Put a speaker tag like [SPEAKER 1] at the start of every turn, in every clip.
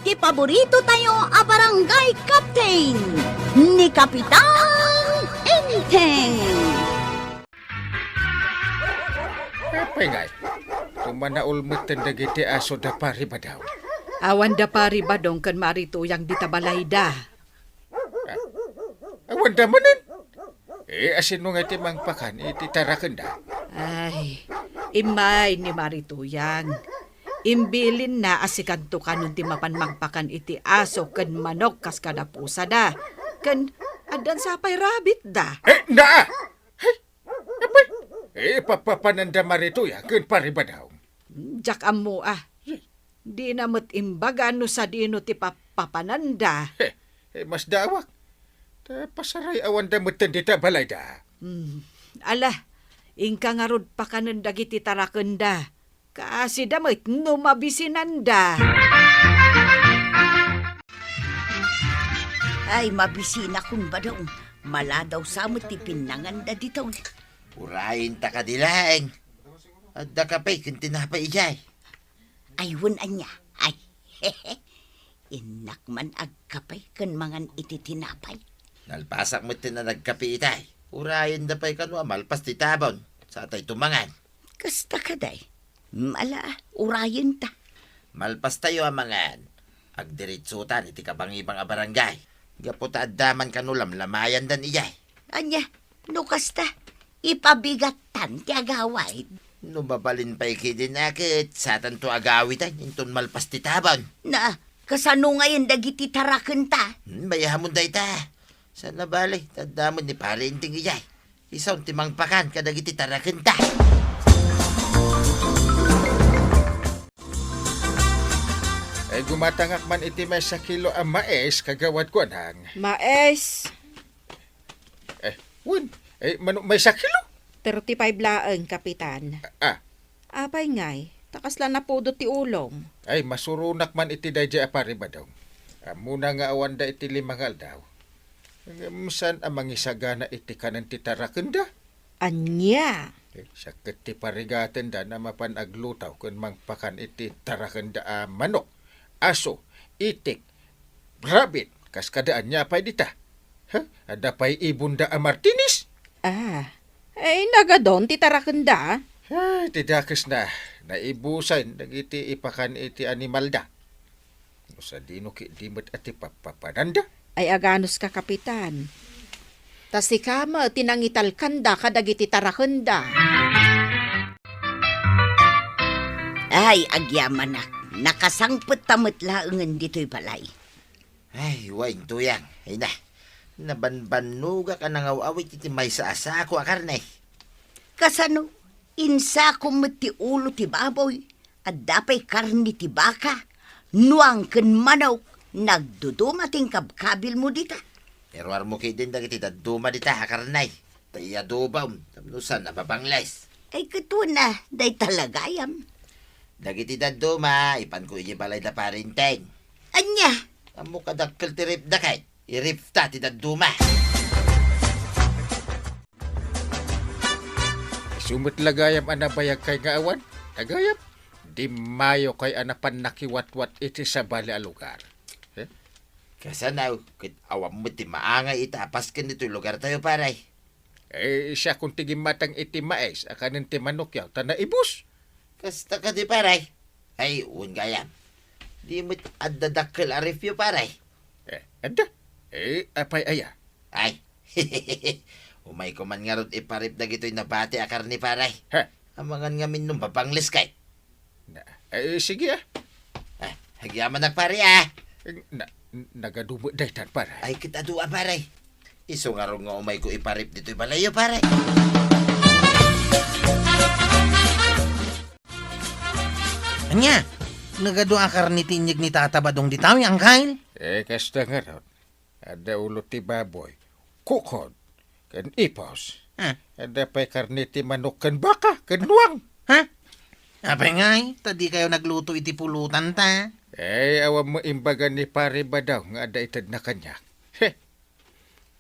[SPEAKER 1] ti paborito tayo a barangay captain ni Kapitan Enteng.
[SPEAKER 2] Apay ngay? Tumanaul mo tandagiti aso da pari ba daw?
[SPEAKER 3] Awan da pari ba dong kan marituyang ditabalay da?
[SPEAKER 2] Awan da manin. Asin mo nga timang pakan, iti tarakan da.
[SPEAKER 3] Ay, imay ni marituyang. Imbilin na asikanto kanon ti mapanmangpakan iti aso ken manok kas kada pusa da. Ken adan sapay rabbit da.
[SPEAKER 2] Na! Apay? Papapananda marito ya, kun pari ba daw?
[SPEAKER 3] Jak amo Di na met imbaga no sa dino ti papananda.
[SPEAKER 2] Mas dawak. Pasaray awan da mutan dita balay da.
[SPEAKER 3] Ala, ingka nga rod pa kanon dagiti tarakenda. Kasi damit no mabisinanda.
[SPEAKER 1] Ay, mabisina kun ba daw? Mala daw samot ti pinanganda dito.
[SPEAKER 4] Urayin ta ka dilaeng. At da ka pa'y kung tinapay ijay.
[SPEAKER 1] Ayun anya. Ay, inak man agkapay kan mangan iti tinapay.
[SPEAKER 4] Nalpasak mo na nagkapi itay. Urayin da pa'y kanwa malpas ti tabon. Sa atay tumangan.
[SPEAKER 1] Kasta ka day. Mala, urayin ta.
[SPEAKER 4] Malpas tayo amangan. Agdiritsutan iti kabangibang a barangay. Gaputa addaman kanulam lamayan dan ijay.
[SPEAKER 1] Anya, no kasta. Ipabigatan ti agaway.
[SPEAKER 4] Numabalin pa'y kidinakit. Sa tanto agawitan. Intun malpas ti tabon.
[SPEAKER 1] Na, kasano ngayon dagiti taraken ta?
[SPEAKER 4] Bayahamon day ta. Sa nabali, tandamon ni parinting ijay. Isaw timang pakan kadagiti taraken ta.
[SPEAKER 2] Ay gumatangak man iti may sa kilo ang mais kagawad ko nang.
[SPEAKER 3] Maes,
[SPEAKER 2] Win, may sa kilo?
[SPEAKER 3] 35 laeng, kapitan. Apay ngay, takas lang na pudo ti ulong.
[SPEAKER 2] Ay masurunak man iti dayjay apari ba daw? Muna nga awan da iti limangal daw. Misan ang mangisagana iti kanan ti taraken da?
[SPEAKER 3] Anya?
[SPEAKER 2] Sakit ti parigaten da na mapan aglutaw kun mangpakan iti taraken da manok, aso, itik, rabbit, kas kadaan niya pa'y dita. Ada pa'y ibon da Martinez?
[SPEAKER 3] Nagadon ti tarakenda.
[SPEAKER 2] Tidakis na, naibusan, nagiti ipakan iti animal da. Sa dino ki dimot ati papapananda.
[SPEAKER 3] Ay aganos ka, kapitan. Tas si kama tinangital kanda kadagiti tarakenda.
[SPEAKER 1] Ay, agyaman na. Nakasangpot tamot laengan dito'y balay.
[SPEAKER 4] Ay, wain tuyang. Ay na. Nabanbanuga ka nang awawit iti may sa asa ako akarnay.
[SPEAKER 1] Kasano, insa ko ti ulo ti baboy, at dapay karni ti baka, nuang ken manaw, nagdudumating kabkabil mo dita.
[SPEAKER 4] Pero mo kay din dagiti daduma dita akarnay. Taya dubam, tamnusan nababangles.
[SPEAKER 1] Ay kato na, day talagayam.
[SPEAKER 4] Dagiti daduma, ipan ko iji balay da parinteng.
[SPEAKER 1] Anya,
[SPEAKER 4] Amo kadakkel ti rip da kay. Irip ta ti daduma.
[SPEAKER 2] Sumut lagayam anabayag kay nga awan. Tagayam. Di mayo kay anapan nakiwatwat iti sa bali a lugar.
[SPEAKER 4] Kasanaw, kit awam mo ti maangay itapas ka nito lugar tayo paray.
[SPEAKER 2] Siya kung tigim matang iti mais, akanin ti manok yaw, tana ibus.
[SPEAKER 4] Kasta ka di paray. Ay, uwan gayam. Di mo adadakkel a review paray.
[SPEAKER 2] Ada. Apay aya.
[SPEAKER 4] Ay, umay ko man nga ron iparip na gito'y nabati akar ni paray. Amangan nga min nung babanglis kay.
[SPEAKER 2] Sige
[SPEAKER 4] Hagyaman nagpari
[SPEAKER 2] Nagadubo daytan paray.
[SPEAKER 4] Ay, kita dua paray. Iso nga ron nga umay ko iparip dito'y balayo paray.
[SPEAKER 5] Anya, nagado akar ni tinyag ni Tata Badong di tayo ang kain.
[SPEAKER 2] Kasta nga ron. Ada ulo ti baboy. Kukod. Kan ipos. Ada pa'y karne ti manok kan baka. Kan luwang.
[SPEAKER 5] Apay ngay, tadi kayo nagluto iti pulutan ta.
[SPEAKER 2] Awan mo imbaga ni pare ba daw nga ada itad na kanya.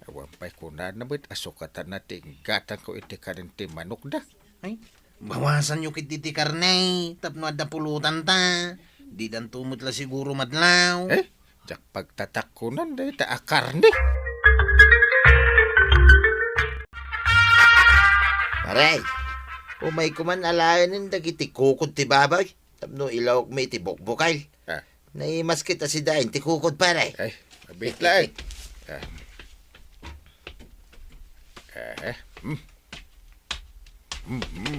[SPEAKER 2] Awan pa'y kunan na ba't asukatan nating gatan ko iti kanin ti manok da.
[SPEAKER 5] Ay, bawasan nyo kit iti karne, tapno ada pulutan ta. Di dan tumot la siguro madlaw.
[SPEAKER 2] Jak pagtatakunan day ta akarni.
[SPEAKER 4] Paray, umay kuman alayanin dagiti kukod ti baboy. Tapno ilawag may ti bukbukal.
[SPEAKER 2] Ah.
[SPEAKER 4] Naimas kita si dain ti kukod paray.
[SPEAKER 2] Ay, mabit lang.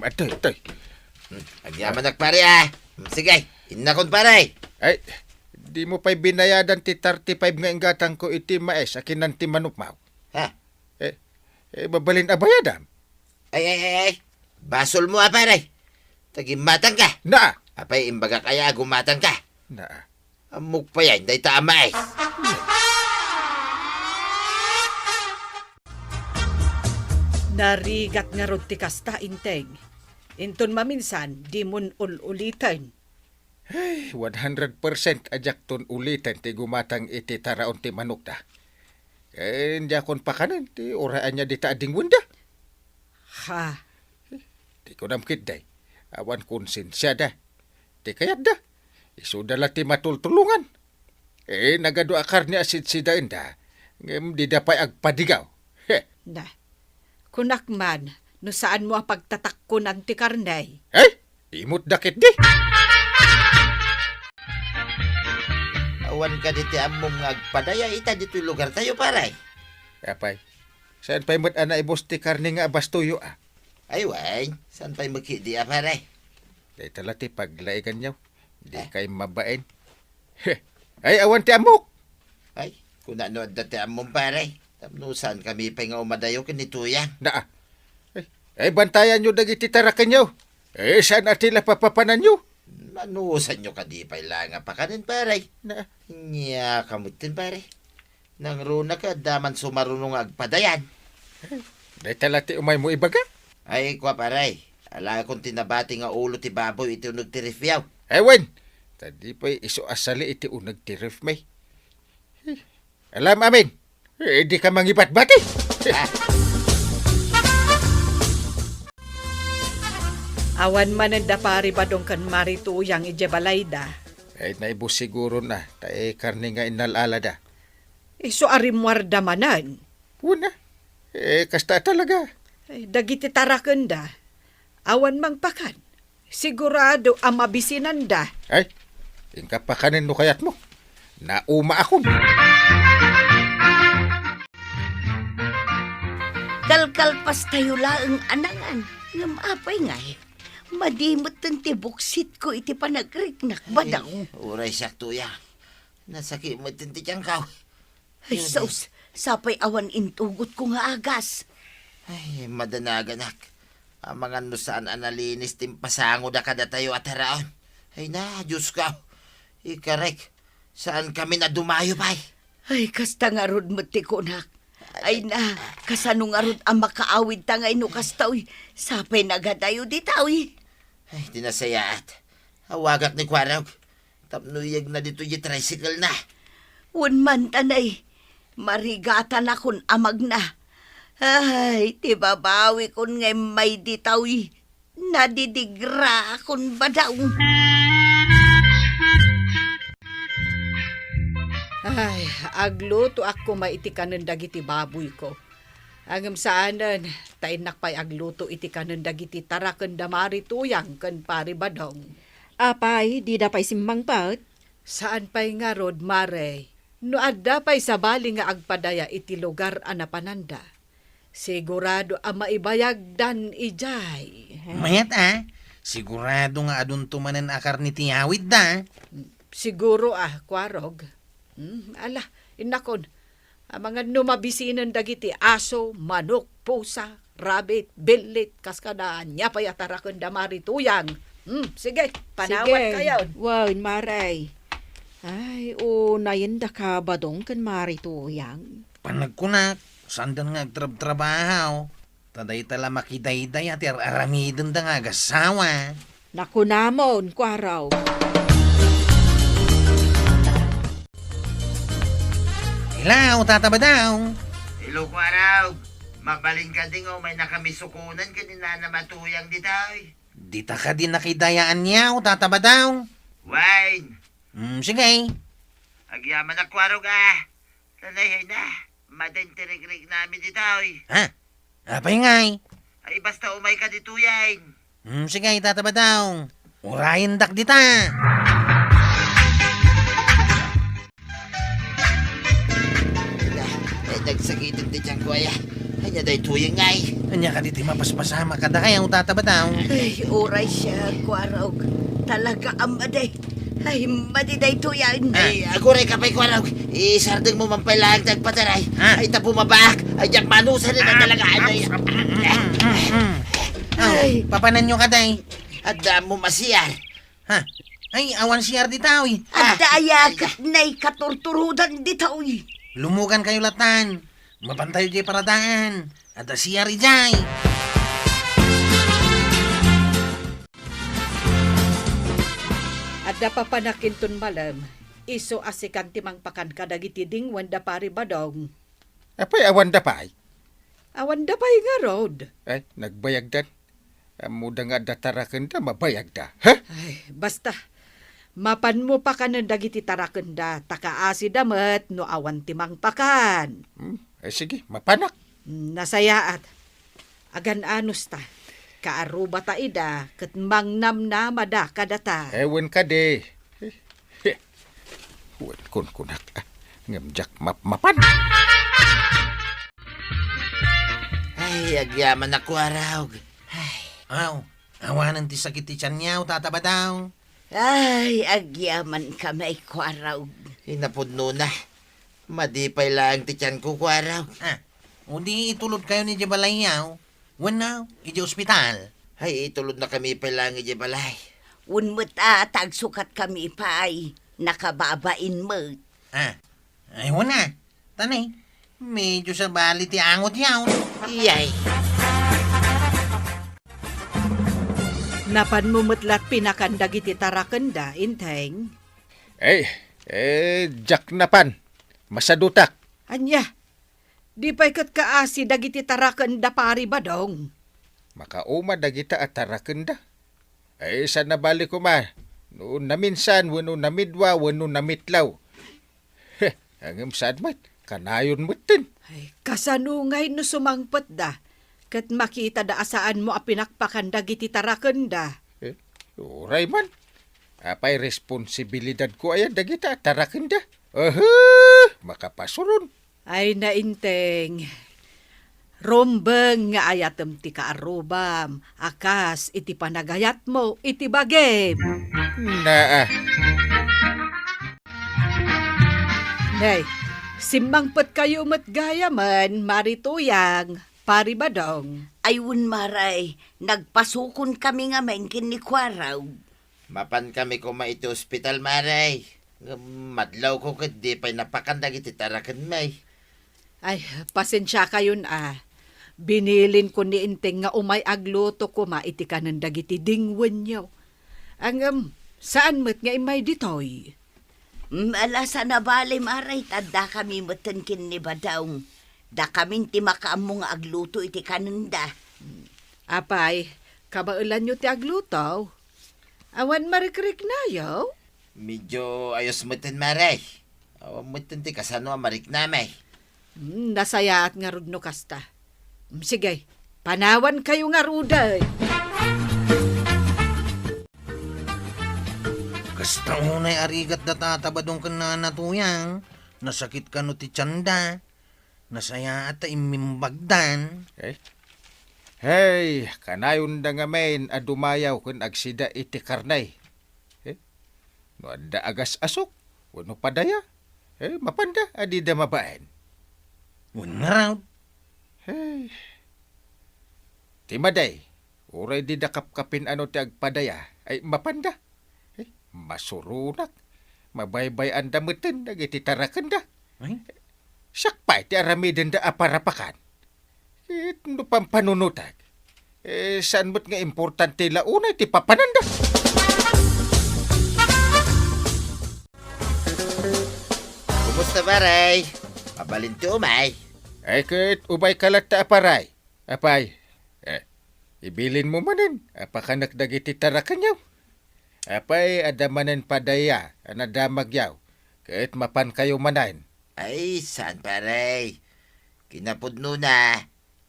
[SPEAKER 2] Atoy.
[SPEAKER 4] Agyaman nagpare ah. Sige, inakon paray.
[SPEAKER 2] Ay, di mo pa'y binayadan ti 35 nga ingatan ko iti maes akin ng ti manukmaw.
[SPEAKER 4] Ha?
[SPEAKER 2] Babalin abayadam.
[SPEAKER 4] Ay. Basol mo ah paray. Tagimatang ka.
[SPEAKER 2] Na!
[SPEAKER 4] Apay imbaga kaya gumatang ka.
[SPEAKER 2] Na.
[SPEAKER 4] Amok pa yan, day tama eh.
[SPEAKER 3] Narigat nga rod ti kasta inteng. Inton maminsan, di mon ulitan.
[SPEAKER 2] Ay, 100% ajak ton ulitin ti gumatang iti taraon ti manok da. Hindi akon pa kanin, ti oraan niya di taading wunda.
[SPEAKER 3] Ha,
[SPEAKER 2] Di ko namkit day. Awan konsensya da. Di kayat da. Isudala ti matultulungan. Nagado akar ni asid si dain da. Ngem di dapay agpadigaw.
[SPEAKER 3] na. Kunakman, no saan mo ang pagtatakkunan ti karnay?
[SPEAKER 2] Imot dakit di.
[SPEAKER 4] Awan ka diti among agpadaya ita dito lugar tayo paray.
[SPEAKER 2] Apay, saan pa'y mo't ana ibos ti karni nga abastuyo ah?
[SPEAKER 4] Ay way, saan tayo magkidi ah paray?
[SPEAKER 2] Day talati paglaigan niyaw. Di kay mabain. Ay, awan ti amok.
[SPEAKER 4] Ay, kung ano dati among paray. Tapno saan kami pa nga umadayo kinituyan.
[SPEAKER 2] Na. Ay, bantayan nyo dagiti tarakan nyo. Saan atila papapanan nyo?
[SPEAKER 4] Manusan nyo kadi pa ilang pa kanin paray.
[SPEAKER 2] Na.
[SPEAKER 4] Nya kamutin paray. Nang runa ka daman sumarunong agpadayan.
[SPEAKER 2] Day talati umay mo ibaga.
[SPEAKER 4] Ay kwa paray. Ala kong tinabati nga ulo ti baboy iti unog ti rifyaw.
[SPEAKER 2] Ewan. Tadi pa'y iso asali iti unag ti ref may. Alam amin. Di ka mangibat-bati.
[SPEAKER 3] Awan man ang dapari ba dong kan marituyang ijebalayda?
[SPEAKER 2] Ay, naibos siguro na. Tae karni nga inalalala da.
[SPEAKER 3] Iso arimwarda manan.
[SPEAKER 2] Una. Kasta talaga.
[SPEAKER 3] Dagiti taraken da. Awan mang pakan. Sigurado ang mabisinan da.
[SPEAKER 2] Ay, ingka pa kanin no kayat mo. Nauma akon.
[SPEAKER 1] Kalkalpas tayo laang anangan. Ngam apay ngay. Madimot ng tibuksit ko iti panagriknak badaw.
[SPEAKER 4] Uray sakto ya. Nasaki mo tinti tiyang kaw.
[SPEAKER 1] Ay, sos, sapay awan intugot ko nga agas.
[SPEAKER 4] Ay, madanaganak. Ang mga nusaan analinis timpasango da kada tayo at haraon. Ay na, Diyos ka. Ikarek, saan kami na dumayo pa?
[SPEAKER 1] Ay, kasta nga rod mo tikonak. Ay na, kasano nga rod ang makaawid tangay no kastaw. Sapay nagadayo di tawi.
[SPEAKER 4] Ay, dinasayaat. Hawagak ni Kwarog. Tapnuyag na dito yung tricycle na.
[SPEAKER 1] Unman tanay, marigatan akon amag na. Ay, tibabawi kon ngay may ditawi. Nadidigra akon badaw.
[SPEAKER 3] Ay, agluto ako maitikanan dagiti baboy ko. Angam saanan, tainak pa'y agluto itikanan dagiti tarakan damari tuyang kan pari badong.
[SPEAKER 6] Apay, di da pa'y simbang pat.
[SPEAKER 3] Saan pa'y nga rod, mare? No adda pa'y sabali nga agpadaya iti lugar anapananda. Sigurado ang maibayag dan ijay.
[SPEAKER 5] Mayat sigurado nga adun tumanan akar ni tiyawid da.
[SPEAKER 3] Siguro Kwarog. Ala, inakon. Ang mga numabisinan dagiti aso, manok, pusa, rabbit, bilit, kaskadaan, nyapay atarakon damari tuyang. Sige, panawat kayo.
[SPEAKER 6] Wow, maray. Ay, nayan da ka ba dong kan marituyang?
[SPEAKER 5] Panagkunak, sandan nga agtrab-trabaho. Taday tala makidayday at aramidon da nga gasawa.
[SPEAKER 6] Naku namon, Kwaraw.
[SPEAKER 5] Ilaw, tataba daw.
[SPEAKER 4] Hello, Kwarog. Mabalin ka din may nakamisukunan kanina na matuyang di tayo.
[SPEAKER 5] Di ta ka din nakidayaan niya, tataba daw.
[SPEAKER 4] Wine,
[SPEAKER 5] Sige.
[SPEAKER 4] Agyaman na kwarog ah. Tanay na. Madentirig namin dito oy.
[SPEAKER 5] Ha? Apay ngay.
[SPEAKER 4] Ay basta umay ka dito yan.
[SPEAKER 5] Sige, tataba daw. Urayin dak dita.
[SPEAKER 4] Ay nagsakitin di tiyang kuya. Ay naday tuyang ngay.
[SPEAKER 5] Anya ka diti mapaspasama kada kaya tataba daw.
[SPEAKER 1] Ay, oray siya, kwarog. Talaga ang maday. Ay, madiday to yan.
[SPEAKER 4] Ay, aguray ka pa'y kwarog. Isardeng mo mampailang tagpataray.
[SPEAKER 5] Ha?
[SPEAKER 4] Ay tapo mabak. Ay diyak manusa rin ang talaga.
[SPEAKER 5] Ay, papanan nyo kaday.
[SPEAKER 4] At mo masiyar.
[SPEAKER 5] Ha? Ay, awan siyar dita, uy.
[SPEAKER 1] At daya kat na'y katurturudan dito'y.
[SPEAKER 5] Lumugan kayo latan. Mapantayo di paradaan. At siyar ijay.
[SPEAKER 3] At napapanakinton malam, iso asikan timang pakan kadagiti ding wanda pari badong.
[SPEAKER 2] Apay awan da pa ay.
[SPEAKER 3] Awan da pa'y nga road.
[SPEAKER 2] Ay, nagbayag dan. Muda nga datarakan da, mabayag da. Ha?
[SPEAKER 3] Ay, basta, mapan mo pa ka ng dagiti tarakenda, takaasi damat no awan timang pakan.
[SPEAKER 2] Ay, sige, mapanak.
[SPEAKER 3] Nasayaat, agan anus ta, kaaruba ta ida, kat mangnamnama da kadata.
[SPEAKER 2] Ewan ka de. Wan kun kunak. Ngamjak mapan.
[SPEAKER 4] Ay, agyaman na kwarog.
[SPEAKER 5] Aw, awanan ti sakit ti tiyan niyaw, tataba daw.
[SPEAKER 1] Ay, agyaman ka may kwarog.
[SPEAKER 4] Hinapudno na. Madipay lang ti tiyan ko kwarog.
[SPEAKER 5] Ah, o di itulod kayo ni Jabalayaw. Wanaw, iji ospital.
[SPEAKER 4] Ay, itulod na kami pa lang iji balay.
[SPEAKER 1] Unmut tagsukat kami pa'y nakababain mo.
[SPEAKER 5] Ah, ay wana. Tanay, medyo sa bali ti angot yaw.
[SPEAKER 4] Iyay.
[SPEAKER 3] Napan mo mutlat pinakandag iti tarakenda, inteng.
[SPEAKER 2] Jak napan. Masadutak.
[SPEAKER 3] Anya, di pa'y kat kaasi dagiti tarakenda pari badong.
[SPEAKER 2] Makauma dagita at tarakenda. Sa nabalik ko ma. Noon na minsan, wano namidwa, wano namitlaw. Ang sad mat, kanayon mutin.
[SPEAKER 3] Ay, kasanungay no sumangpet da. Kat makita da asaan mo a pinakpakan dagiti tarakenda.
[SPEAKER 2] Uray man. Apay responsibilidad ko ayan dagita at tarakenda. Makapasuron.
[SPEAKER 3] Ay nainteng. Rombeng nga ayatem ti kaarubam. Akas iti panagayat mo, iti bagem.
[SPEAKER 2] Na
[SPEAKER 3] Nay, simmangpet kayo matgaya man, marituyang, pari badong.
[SPEAKER 1] Ayun maray, nagpasukon kami nga maingkin ni kwaraw.
[SPEAKER 4] Mapan kami ko iti ospital maray. Madlaw ko kat di pa'y napakandag iti tarakan may.
[SPEAKER 3] Ay, pasensya kayon ah. Binilin ko ni Inteng nga umay agluto ko maiti ka ng dagiti dingwen niyo. Ang saan mo't nga imay ditoy?
[SPEAKER 1] Alasa na bali maray, tada kami matankin ni Badawng. Da kami ti makaamong agluto iti kanunda.
[SPEAKER 3] Apay, kabailan nyo ti agluto? Awan marikrik na yaw?
[SPEAKER 4] Medyo ayos mo tin maray. Awan mo tin ti kasano marik namay.
[SPEAKER 3] Nasayaat nga rudno kasta. Sige, panawan kayo nga ruday.
[SPEAKER 5] Kasta unay arigat da tatabadong ka na natuyang. Nasakit ka no ti tiyanda. Nasaya at imimbagdan.
[SPEAKER 2] Hey, kanayon da nga main adumayaw kun agsida iti karnay. No anda agas asok, wano padaya. Mapanda, adi da mabaen.
[SPEAKER 5] Wala raw.
[SPEAKER 2] Hey. Timaday, uray di da kapkapin ano ti agpadaya, ay mapanda. Masurunak, mabaybay anda mutin, nagiti tarakanda.
[SPEAKER 5] Ay,
[SPEAKER 2] Sakpay ti aramiden da aparapakan. No pampanunutak. Saan mo't nga importante launay ti papananda?
[SPEAKER 4] Kumusta maray? Pabalinti umay.
[SPEAKER 2] Ay kat ubay kalat ta aparay. Apay, ibilin mo manin, apakanak dagiti tarakanyaw. Apay adamanen padaya, anadamagyaw. Kahit mapan kayo manan.
[SPEAKER 4] Ay, saan pare? Kinapudno na.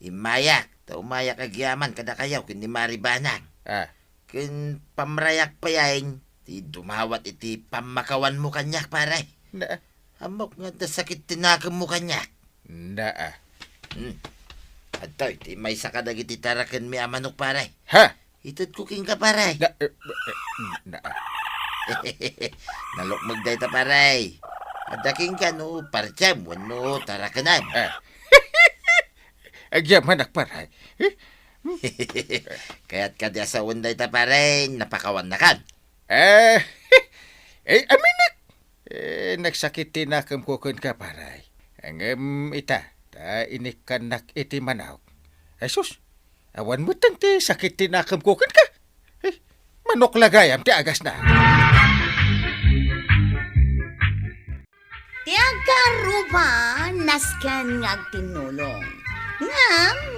[SPEAKER 4] Imayak. Umayak agyaman kada kayaw kin ni Maribanang.
[SPEAKER 2] Ah,
[SPEAKER 4] Kin pamrayak pa yain. Ti dumawat iti pamakawan mo kanyak pare.
[SPEAKER 2] na,
[SPEAKER 4] Amok nga da sakit tinakam mo kanyak.
[SPEAKER 2] na,
[SPEAKER 4] At ti may sakadag iti tarakan mi amanok pare.
[SPEAKER 2] Ha?
[SPEAKER 4] Itad cooking ka pare.
[SPEAKER 2] Na, na,
[SPEAKER 4] Nalokmag day ta pare. Adaking ka no, parcham, wano, tarakanan.
[SPEAKER 2] agyaman akparay.
[SPEAKER 4] Kaya't ka di asawan day ta pare, napakawan na kan.
[SPEAKER 2] Aminik. Nagsakiti na kukun ka paray. Ang ita, ta inikanak iti manaw. Ay sus, awan mo tanti sakiti na kukun ka. Manok lagayam ti agas na.
[SPEAKER 1] Tiagaruba nasken nga tinulong. Nga,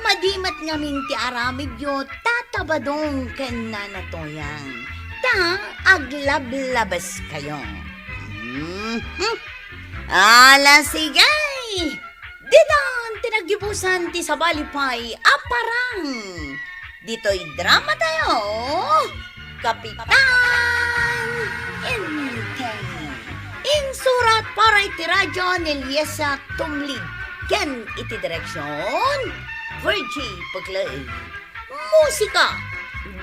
[SPEAKER 1] madimat ngamin ti aramid yo tatabadong ken nanatoyang. Ta, aglablabas kayo. Ala sigay! Didan, tinagibusan ti sabalipay, aparang. Dito'y drama tayo. Kapitan Inteng. Insurat para iti radyo ni Liesa Tumlid. Ken iti direksyon, Virgie Paglay. Musika,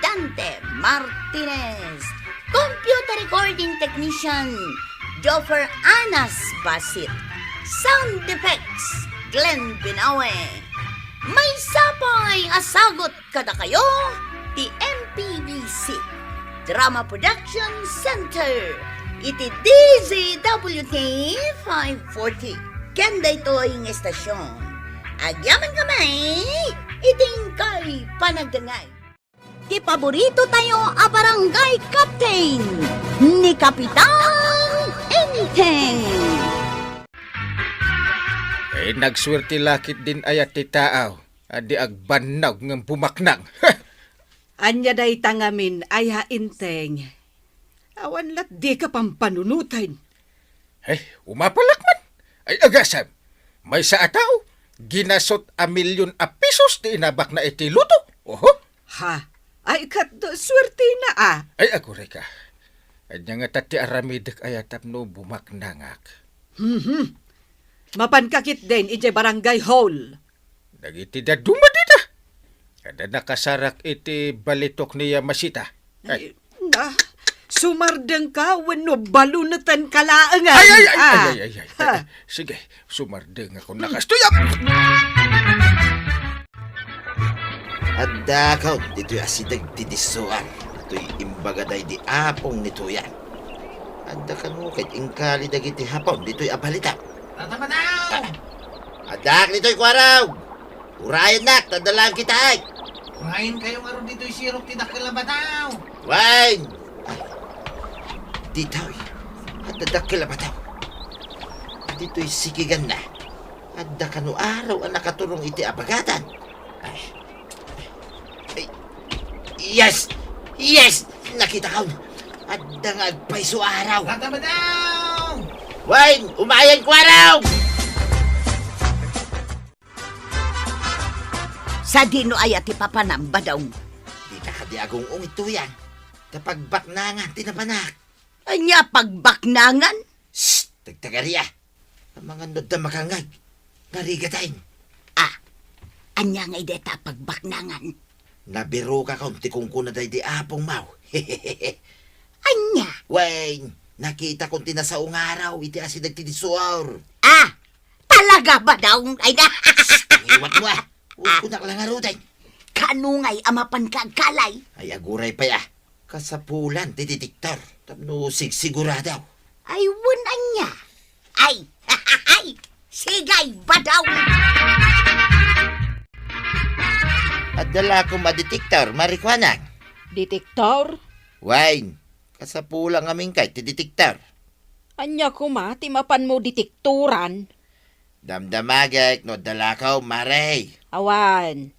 [SPEAKER 1] Dante Martinez. Computer recording technician, Joffer Anas Basit. Sound effects, Glenn Binawe. May sapay asagot kada kayo, ti MPBC. Drama Production Center. Iti DZWT 540. Kanda ito ang estasyon. Agyaman kamay, iting kay panagdangay. Ti paborito tayo a barangay captain ni Kapitan Enteng.
[SPEAKER 2] Nagswerte lakit din ayat ti taaw. Adi agbanag ng bumaknang.
[SPEAKER 3] Anya day tangamin ay hainteng. Awan lat di ka pampanunutan.
[SPEAKER 2] Ay, umapalak man. Ay, agasam. May sa ataw. Ginasot a milyon a pesos ti inabak na iti luto. Oho.
[SPEAKER 3] Ha? Ay kat swerte na ah.
[SPEAKER 2] Ay, agure ka. Anya nga tati aramidek ayatap no bumaknangak.
[SPEAKER 3] Mapankakit din ije barangay hall.
[SPEAKER 2] Dagiti da dumadita. Kada nakasarak iti balitok niya masita. Ay,
[SPEAKER 3] Na, sumardeng ka wano balunatan kalaangan.
[SPEAKER 2] ay.
[SPEAKER 3] Ha?
[SPEAKER 2] Sige, sumardeng ako nakastuyap.
[SPEAKER 4] Adda ka, dito'y asidag tidisuan. Ito'y imbagaday di apong nito yan. Adda ka no, kahit ingkali dagiti hapon, dito'y abalita.
[SPEAKER 5] Tatabadaw!
[SPEAKER 4] Adak, dito'y kwaraw! Urayan nak, tadalang kita ay!
[SPEAKER 5] Ngayon kayo nga ron dito'y sirok tinakilabadaw!
[SPEAKER 4] Wine! Dito'y, at dadakila ba daw? Dito'y sikigan na. Adda ka no araw ang nakaturong iti abagatan. Ay. Yes! Yes! Nakita ka. Adda nga agpaiso araw.
[SPEAKER 5] Tatabadaw!
[SPEAKER 4] Wine! Umayan ko araw!
[SPEAKER 1] Sa dino ay ati papanamba daw.
[SPEAKER 4] Di na kadi agong ito yan. Kapag baknangan, tinapanak.
[SPEAKER 1] Anya pagbaknangan.
[SPEAKER 4] Shh! Tagtagariya. Ang mga nod na makangag. Narigatayin.
[SPEAKER 1] Anya nga ideta pagbaknangan.
[SPEAKER 4] Nabiro ka kaunti kung kuna day di apong mau.
[SPEAKER 1] Anya?
[SPEAKER 4] Wayne, nakita kong tinasaong araw, iti asi nagtidisuar.
[SPEAKER 1] Talaga ba daw? Ay na.
[SPEAKER 4] Iwat mo ah. Huwag ko naklangarutan.
[SPEAKER 1] Kanungay amapan kagkalay.
[SPEAKER 4] Ay aguray pa ya. Kasapulan, tititiktar. Tapno sigsiguradaw.
[SPEAKER 1] Ay wunan niya. Ay, sigay ba daw?
[SPEAKER 4] At dala ko maditiktar, marikwanang.
[SPEAKER 6] Detektor?
[SPEAKER 4] Wayne, kasapulang aming kay tititiktar.
[SPEAKER 6] Anya ko ma, timapan mo detektoran.
[SPEAKER 4] Damdamagay, no dalakaw, maray.
[SPEAKER 6] Awan.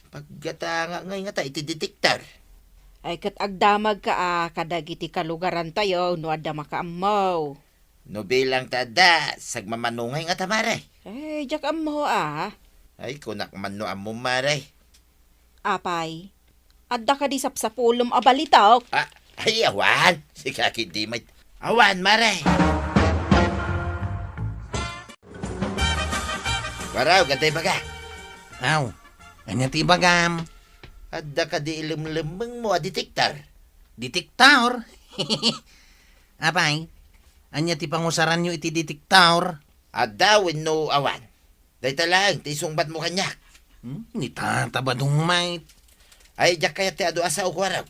[SPEAKER 4] Pagkata nga ngay nga tayo, iti detektar.
[SPEAKER 6] Ay kat agdamag ka kadagiti kalugaran tayo no adda makaamaw.
[SPEAKER 4] No bilang tada, sagmamanungay nga tamare.
[SPEAKER 6] Ay, jak ammo
[SPEAKER 4] Ay, kunak man no amo mare.
[SPEAKER 6] Apay, adda ka di sapsapulom abalitaw.
[SPEAKER 4] Ay, awan. Si kaki di may... Awan, mare. Waraw, gantay baga.
[SPEAKER 5] Aw, anya ti bagam.
[SPEAKER 4] Adda ka di ilim-limang mo a detektor.
[SPEAKER 5] Detektor? Apay, anya ti pangusaran nyo iti detektor?
[SPEAKER 4] Adda no awan. Dahita lang, ti sungbat mo kanya.
[SPEAKER 5] Ni tatabadong may.
[SPEAKER 4] Ay, jak kaya ti ado asa o waraw.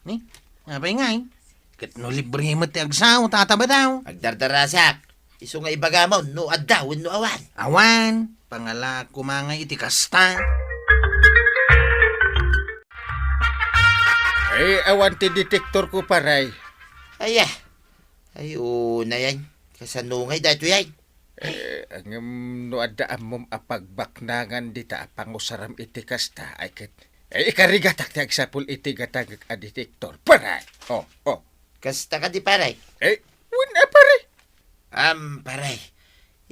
[SPEAKER 5] Ni, apay ngay. Kat no libre mo ti agsaw, tataba daw.
[SPEAKER 4] Agdardarasak. Iso nga ibagamon, no adda no awan.
[SPEAKER 5] Awan, pangala kumangay iti kasta.
[SPEAKER 2] Ay, awan ti detektor ko paray.
[SPEAKER 4] Ay, ay, na yan. Kasanungay dahito yan.
[SPEAKER 2] Ang no adaan mong apagbaknangan dita pangusaram iti kasta ay ket ikarigatak ti agsapul iti gatag a detektor paray. Oh.
[SPEAKER 4] Kasta ka di paray.
[SPEAKER 2] Wala paray.
[SPEAKER 4] Paray.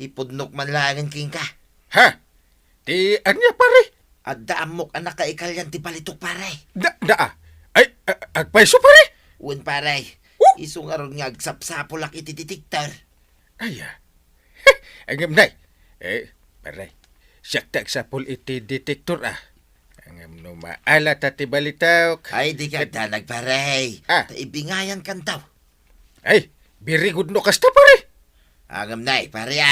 [SPEAKER 4] Ipudnok man langan king ka.
[SPEAKER 2] Ha? Ti anya paray?
[SPEAKER 4] Adda amok anak ka ikalyan ti palitok paray.
[SPEAKER 2] Ay, agpaiso paray.
[SPEAKER 4] Un paray. Isong aron nga agsapsapolak iti detektor.
[SPEAKER 2] Ay, Angam nay. Paray. Siyak ta agsapul iti detektor Angam no maala ta ti balitaw.
[SPEAKER 4] Ay, di ka danag paray. Taibingayan kan taw.
[SPEAKER 2] Ay, very good no kasta paray.
[SPEAKER 4] Angam nay, pare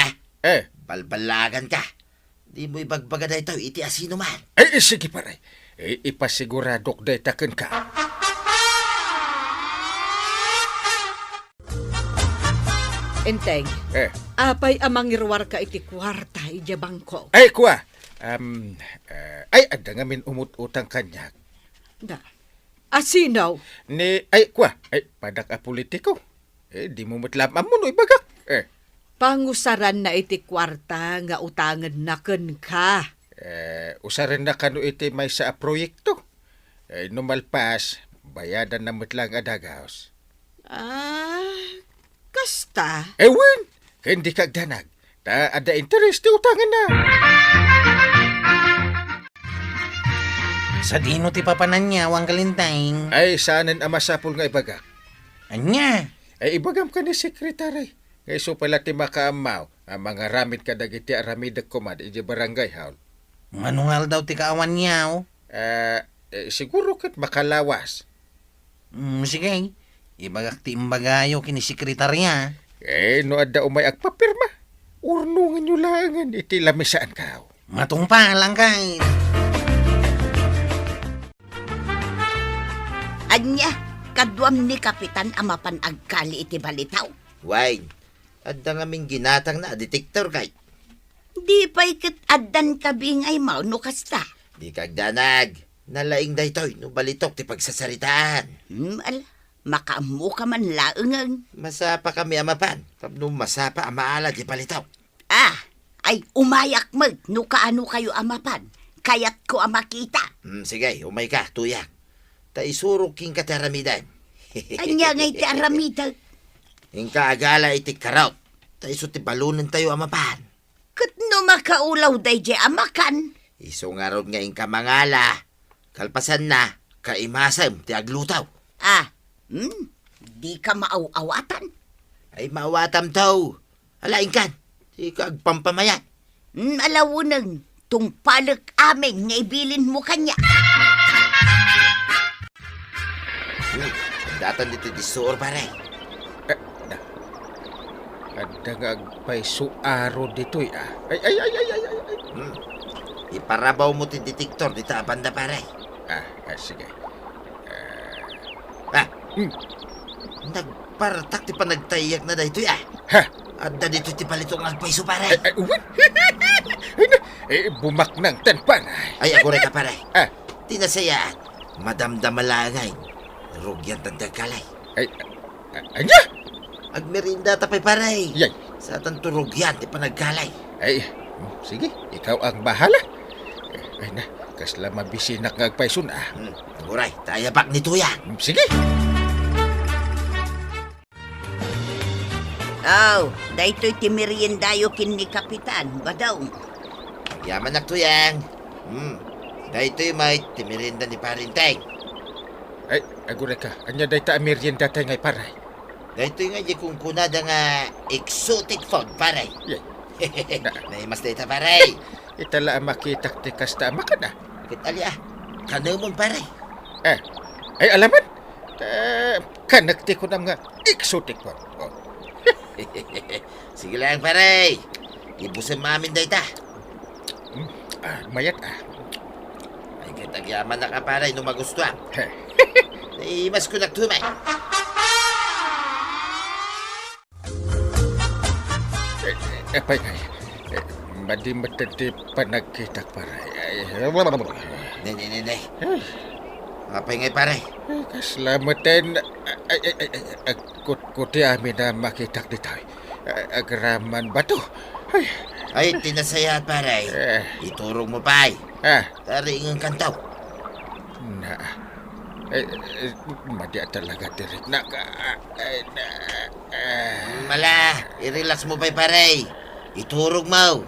[SPEAKER 4] balbalagan ka. Di mo ibagbaga na ito, iti asino man.
[SPEAKER 2] Ay, sige paray. Ipasiguradok daytaken ka.
[SPEAKER 3] Enteng, apay amang irwar ka iti kwarta iti bangko.
[SPEAKER 2] Ay, kuha. Ay, ada ngamin umut-utang kanyak.
[SPEAKER 3] Da. Asinaw?
[SPEAKER 2] Ay, kuha. Ay, padak a politiko. Di mo matlamam mo no ibagak.
[SPEAKER 3] Pangusaran na iti kwarta nga utangan na ken ka.
[SPEAKER 2] Usaran na kano iti may sa proyekto. Numalpas, bayadan na matlang adagaos.
[SPEAKER 3] Kasta?
[SPEAKER 2] Ewan, hindi kagdanag. Ta ada interest ti utangan na.
[SPEAKER 5] Sa dino ti papanan niya, wang kalintang.
[SPEAKER 2] Ay, sanan amasapul nga ibagak.
[SPEAKER 5] Anya?
[SPEAKER 2] Ay, ibagam ka ni sekretary. Ngay so pala ti makaamaw. Ang mga ramid ka dagiti aramidag kumad iti barangay haul.
[SPEAKER 5] Manungal daw ti kaawan niya,
[SPEAKER 2] Siguro kat makalawas.
[SPEAKER 5] Sige, ibagak ti imbagayo kini sekretarya.
[SPEAKER 2] No adda umay agpapirma. Urnungan nyo langan iti lamisaan ka.
[SPEAKER 5] Matungpa lang kay.
[SPEAKER 1] Anya, kadwam ni Kapitan Amapan agkali iti balitaw.
[SPEAKER 4] Wine, adda nga ming ginatang na detektor kay.
[SPEAKER 1] Di pa'y kat addan kabingay mao no kasta.
[SPEAKER 4] Di kagdanag. Nalaing daytoy no balitok ti pagsasaritaan.
[SPEAKER 1] Makaamu ka man laengang.
[SPEAKER 4] Masapa kami amapan. Tapno masapa amaala di palitaw.
[SPEAKER 1] Ay umayak mag no kaano kayo amapan. Kayat ko amakita.
[SPEAKER 4] Sige, umay ka, tuyak. Ta isurok king kataramidan.
[SPEAKER 1] Anya ngay ti aramidag.
[SPEAKER 4] Ingka agala iti karaot. Ta iso ti balunan tayo amapan.
[SPEAKER 1] Kat no makaulaw day di amakan.
[SPEAKER 4] Iso nga ron nga ingka mangala. Kalpasan na, kaimasam ti aglutaw.
[SPEAKER 1] Di ka maaw-awatan.
[SPEAKER 4] Ay maawatam taw. Alaing kan, di ka agpampamayat.
[SPEAKER 1] Alawunang, tungpalag aming nga ibilin mo kanya.
[SPEAKER 4] Datan dito di suor pare.
[SPEAKER 2] Adda nga agpay suaro ditoy Ay.
[SPEAKER 4] Iparabaw mo ti detektor di banda pare.
[SPEAKER 2] Sige.
[SPEAKER 4] Nagpartak ti panagtayak na dito Adda dito ti palitong agpaiso pare.
[SPEAKER 2] Bumak ng tanpan.
[SPEAKER 4] Ay, agore ka pare. Tinasayaan. Madamdamalangay. Rugyan tandagkalay.
[SPEAKER 2] Anya?
[SPEAKER 4] Agmerinda tapay pare.
[SPEAKER 2] Yay.
[SPEAKER 4] Sa tanturugyan ti panagkalay.
[SPEAKER 2] Sige, ikaw ang bahala. Kasla mabisinak nga agpaisun ah.
[SPEAKER 4] Uray, tayabak ni Tuyang.
[SPEAKER 2] Sige.
[SPEAKER 1] Aw, daytoy ti meriendayo kin ni Kapitan, badaw.
[SPEAKER 4] Yaman nak Tuyang. Dahito may timirinda ni Parinteng.
[SPEAKER 2] Ay, aguray ka. Anya day ta merienda tayo ngay paray.
[SPEAKER 4] Dahito nga di kung kunada nga exotic food, paray.
[SPEAKER 2] Yay.
[SPEAKER 4] Naimas na ita, paray.
[SPEAKER 2] Itala makitak ti kasta makan ah.
[SPEAKER 4] Bakit ali kanamon, paray.
[SPEAKER 2] Ay, alaman. Kanagti ko na nga exotic po. Oh.
[SPEAKER 4] Sige lang, paray. Ibusin mamin dahita.
[SPEAKER 2] Mayat ah.
[SPEAKER 4] Ay, kitagyaman na ka, paray, nung magustuhan.
[SPEAKER 2] Heh.
[SPEAKER 4] Naimas ko nagtumay.
[SPEAKER 2] Apay ngay. Madimatad ti panagkitak paray.
[SPEAKER 4] Nay. Apay ngay, paray.
[SPEAKER 2] Kaslamatan. Kuti amin na makitak di tayo. Agraman ba to?
[SPEAKER 4] Ay, tinasaya, paray. Iturong mo, pay. Tari ingang kantaw.
[SPEAKER 2] Na. Madya talaga tirik na.
[SPEAKER 4] Mala, i-relax mo, pay, paray. Iturog mo.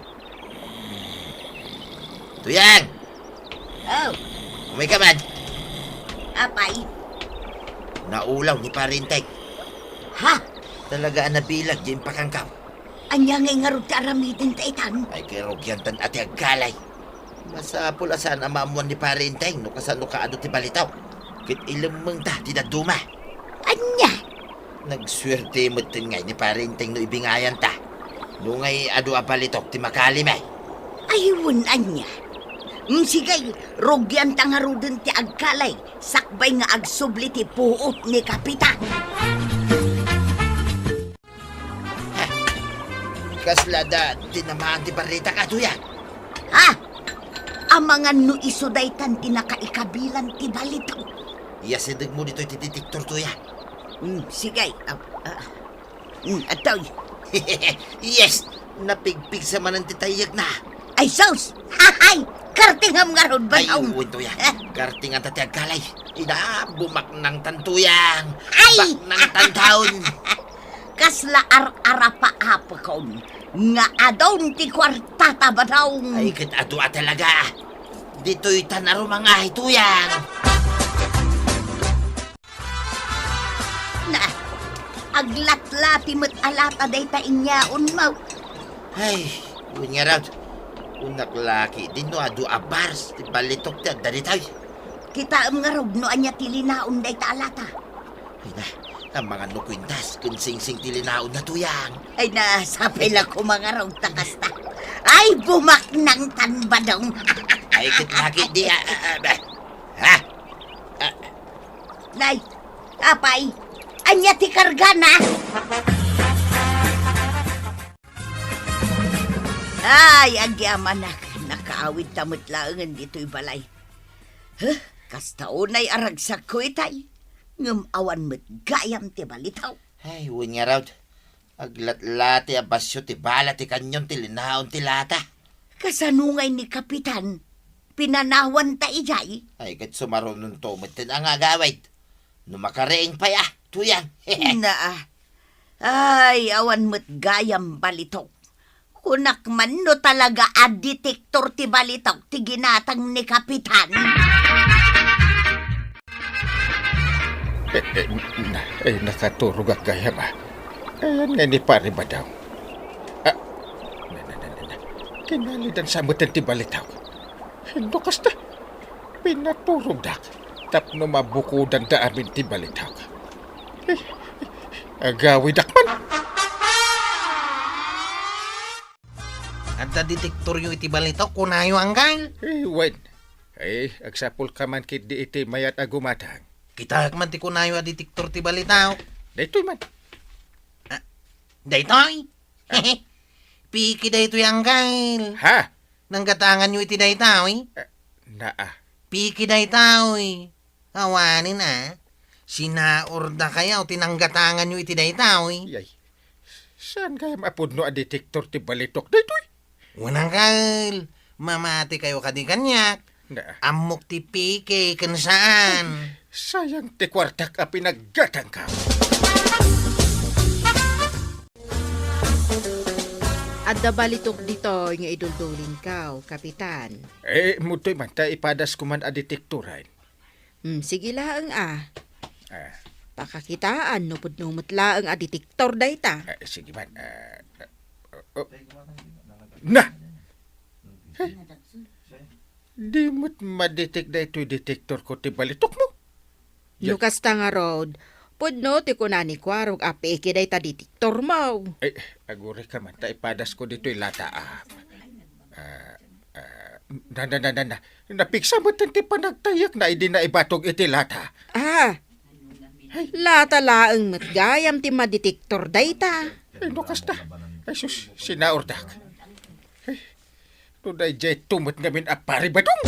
[SPEAKER 4] Tuyang,
[SPEAKER 1] Aw,
[SPEAKER 4] umay ka man.
[SPEAKER 1] apay.
[SPEAKER 4] Naulaw ni Parinteng.
[SPEAKER 1] Ha?
[SPEAKER 4] Talaga nabilag yung pakangkaw.
[SPEAKER 1] Anya ngay nga rod aramidin taitan.
[SPEAKER 4] Ay kirogyan tan ati agkalay. Masapul asan ang maamuan ni Parinteng no kasano ka ano ti balitaw. Kit ilamang ta ti daduma.
[SPEAKER 1] Anya?
[SPEAKER 4] Nagswerte mo tin ngay ni Parinteng no ibingayan ta. No ngay ado a balitok ti makalimay.
[SPEAKER 1] Ayun, anya. Sigay, rogyan tangarudin ti agkalay. Sakbay nga agsubli ti puot ni Kapitan.
[SPEAKER 4] Kaslada tinamaan ti barita ka tuyan.
[SPEAKER 1] Ha? Amangan no isudaytan ti nakaikabilan ti balitaw.
[SPEAKER 4] Iyasideg mo dito ti detektor tuyan.
[SPEAKER 1] Sigay. Atoy.
[SPEAKER 4] Yes! Napigpig sa manan ti tayag na.
[SPEAKER 1] Ay, sos! Hahay! Kartingam nga rod ba
[SPEAKER 4] Ay, uwin tuyan. Karting ang tati agkalay. Ina, bumak ng tantuyang.
[SPEAKER 1] Ay!
[SPEAKER 4] Bak ng tantaon.
[SPEAKER 1] Kasla ar-arapa-apa kaon. Nga adon ti kwartata ba daw?
[SPEAKER 4] Ay, kit adua talaga. Dito'y tanaro mga hituyang.
[SPEAKER 1] Na, aglatlati mo't alata day ta inyaon mo.
[SPEAKER 4] Ay, yun nga raw. Unak laki, din no adu abars. Di balitok ti agdari tayo.
[SPEAKER 1] Kita ang nga rog no anya tilinaon day ta alata.
[SPEAKER 4] Ay na, ang mga nukwintas kung sing-sing tilinaon na tuyang.
[SPEAKER 1] Ay na, sapay lang ko mga rog takasta. Ay, bumak ng tanbadong.
[SPEAKER 4] Ay, kit laki di ha?
[SPEAKER 1] Nay, apay, anya ti karga na. Ay, agyaman na. Nakaawid tamot laangan dito'y balay. Huh? Kastaunay aragsak ko itay. Ngam awan mo't gayam ti balitaw.
[SPEAKER 4] Ay, yun nga raw. Aglatlati abasyo ti bala ti kanyon tilinaon ti lata.
[SPEAKER 1] Kasanungay ni Kapitan, pinanawan ta ijay.
[SPEAKER 4] Ay, kat sumarunong to matin ang agawid. Numakareing pa ya, tuyang.
[SPEAKER 1] Na, ay, awan mo't gayam balitok. Kunak man no talaga a detektor ti balitok ti ginatang ni Kapitan.
[SPEAKER 2] Nakaturog at gaya ba? Ayan nga ni pare ba daw? Kinalidan sa mutan ti balitaw. Hindi kasta. Pinaturog dak. Tapno mabukudan da amin ti balitaw. Agawi dakman.
[SPEAKER 5] At detektor yung iti balitaw, kunayo anggal.
[SPEAKER 2] Wen. Agsapol ka man kit di iti mayat agumatang.
[SPEAKER 5] Kita man ti kunayo a detektor ti balitaw.
[SPEAKER 2] Daytoy man.
[SPEAKER 5] Daytoy. Piki daytoy anggal.
[SPEAKER 2] Ha?
[SPEAKER 5] Nanggatangan nyo iti daytoy.
[SPEAKER 2] Naa.
[SPEAKER 5] Piki daytoy. Awanin na. Sinaorda kaya o tinanggatangan nyo iti daytoy.
[SPEAKER 2] Yay. Saan kaya mapudno a detektor ti balitok? Daytoy.
[SPEAKER 5] Unanggal. Mamati kayo kadi kanyak.
[SPEAKER 2] Na,
[SPEAKER 5] Amok ti pike kan saan.
[SPEAKER 2] sayang ti kwartak a pinaggatang ka.
[SPEAKER 6] Adda balitok dito nga iduldulin ka, kapitan.
[SPEAKER 2] Mutoy man, ta ipadas ko man a detektoran.
[SPEAKER 6] Sige laang
[SPEAKER 2] Ah,
[SPEAKER 6] Pakakitaan, nupod-numot laang detektor dayta.
[SPEAKER 2] sige man. Na! Di mo't madetect na ito'y detektor ko ti balitok mo.
[SPEAKER 6] Lukas ta nga road, pudno ti kunani kwarog apeke dayta detektor mo.
[SPEAKER 2] Aguri ka man, ta ipadas ko dito'y lata. Napiksa mo ti panagtayak na hindi na ibatog iti lata.
[SPEAKER 6] Lata laang matgayam ti madetektor dayta.
[SPEAKER 2] Nukas na. Ay sus, sinaordak. Tunay jay tumot ngamin apari badong.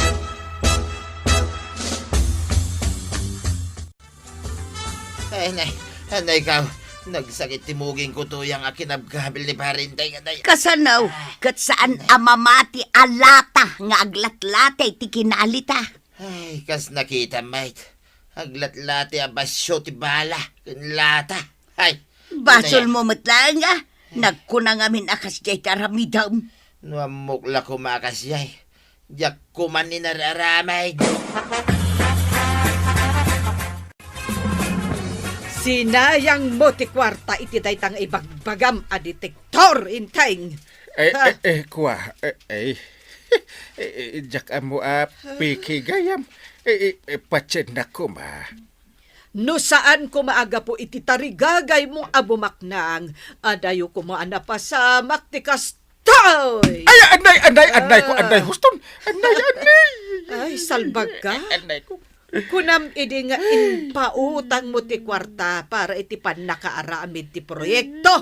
[SPEAKER 4] Anay ka, nagsakit timugin ko to yung akinabgabil ni Parintay.
[SPEAKER 1] Kasanaw, kat saan amamati alata nga aglatlatay ti kinalita.
[SPEAKER 4] Ay, kas nakita, mate. Aglat-lati abasyo ti bala. Lata. Ay.
[SPEAKER 1] Basol mo matlang nagkunang amin akas jay karamidam.
[SPEAKER 4] Nuamukla kumakas yay. Diyak kuman ni nararamay.
[SPEAKER 3] Sinayang mo ti kwarta iti daytang ibagbagam a detektor inteng.
[SPEAKER 2] Kuwa. Jak amo piki gayam. Patsin na kuma.
[SPEAKER 3] No saan ko maaga po iti tarigagay mong abumaknang, adayo ko mo anapasamak ti kastoy.
[SPEAKER 2] Ay, anay ko, anay huston. Anay.
[SPEAKER 3] Ay, salbag ka.
[SPEAKER 2] Anay ko.
[SPEAKER 3] Kunam idi nga inpautang mo ti kwarta para iti panakaaramid ti proyekto.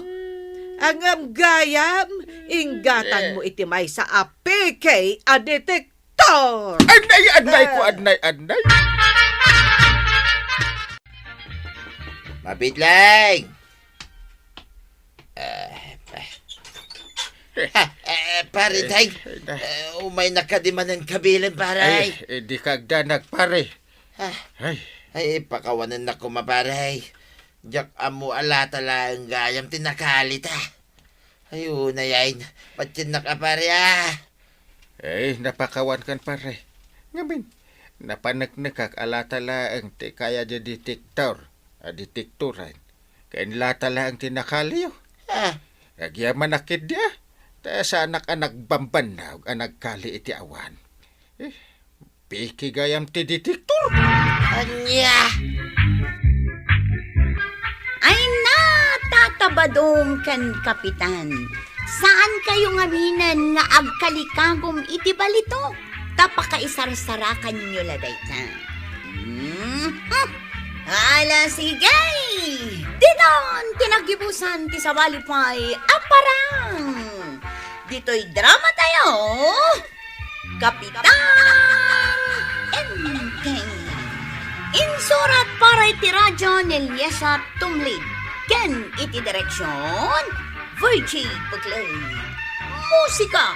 [SPEAKER 3] Ang gayam, ingatan mo iti may sa apike a detektor.
[SPEAKER 2] Anay ko, anay.
[SPEAKER 4] Mabitlang! Parintay, umay nakadimanan kabilan, paray.
[SPEAKER 2] Di kagdanag pare. Ay.
[SPEAKER 4] Ay, pakawanan na ko, maparay. Diyak amo alata lang gayam tinakalita. Ayun na yain, patsin na ka, pare,
[SPEAKER 2] Napakawan kan pare. Ngamin, napanagnakak alata laang ti kaya di detektor. Detektoran. Kain lata laang tinakaliyo. Agya manakit dia. Ta sa anak-anak bamban na anak kali iti awan. Piki gayam ti detektor.
[SPEAKER 4] Anya!
[SPEAKER 1] Ay na, tatabadong kan kapitan. Saan kayo ngaminan nga agkalikagom iti balito? Tapakaisar-sarakan nyo laday ta. Ala sige! Dinon, tinagibusan ti sawalipay aparang! Dito'y drama tayo! Kapitan Enteng! Insurat para iti radyo ni Liesa Tumlid. Ken iti direksyon, Virgie Buklay. Musika,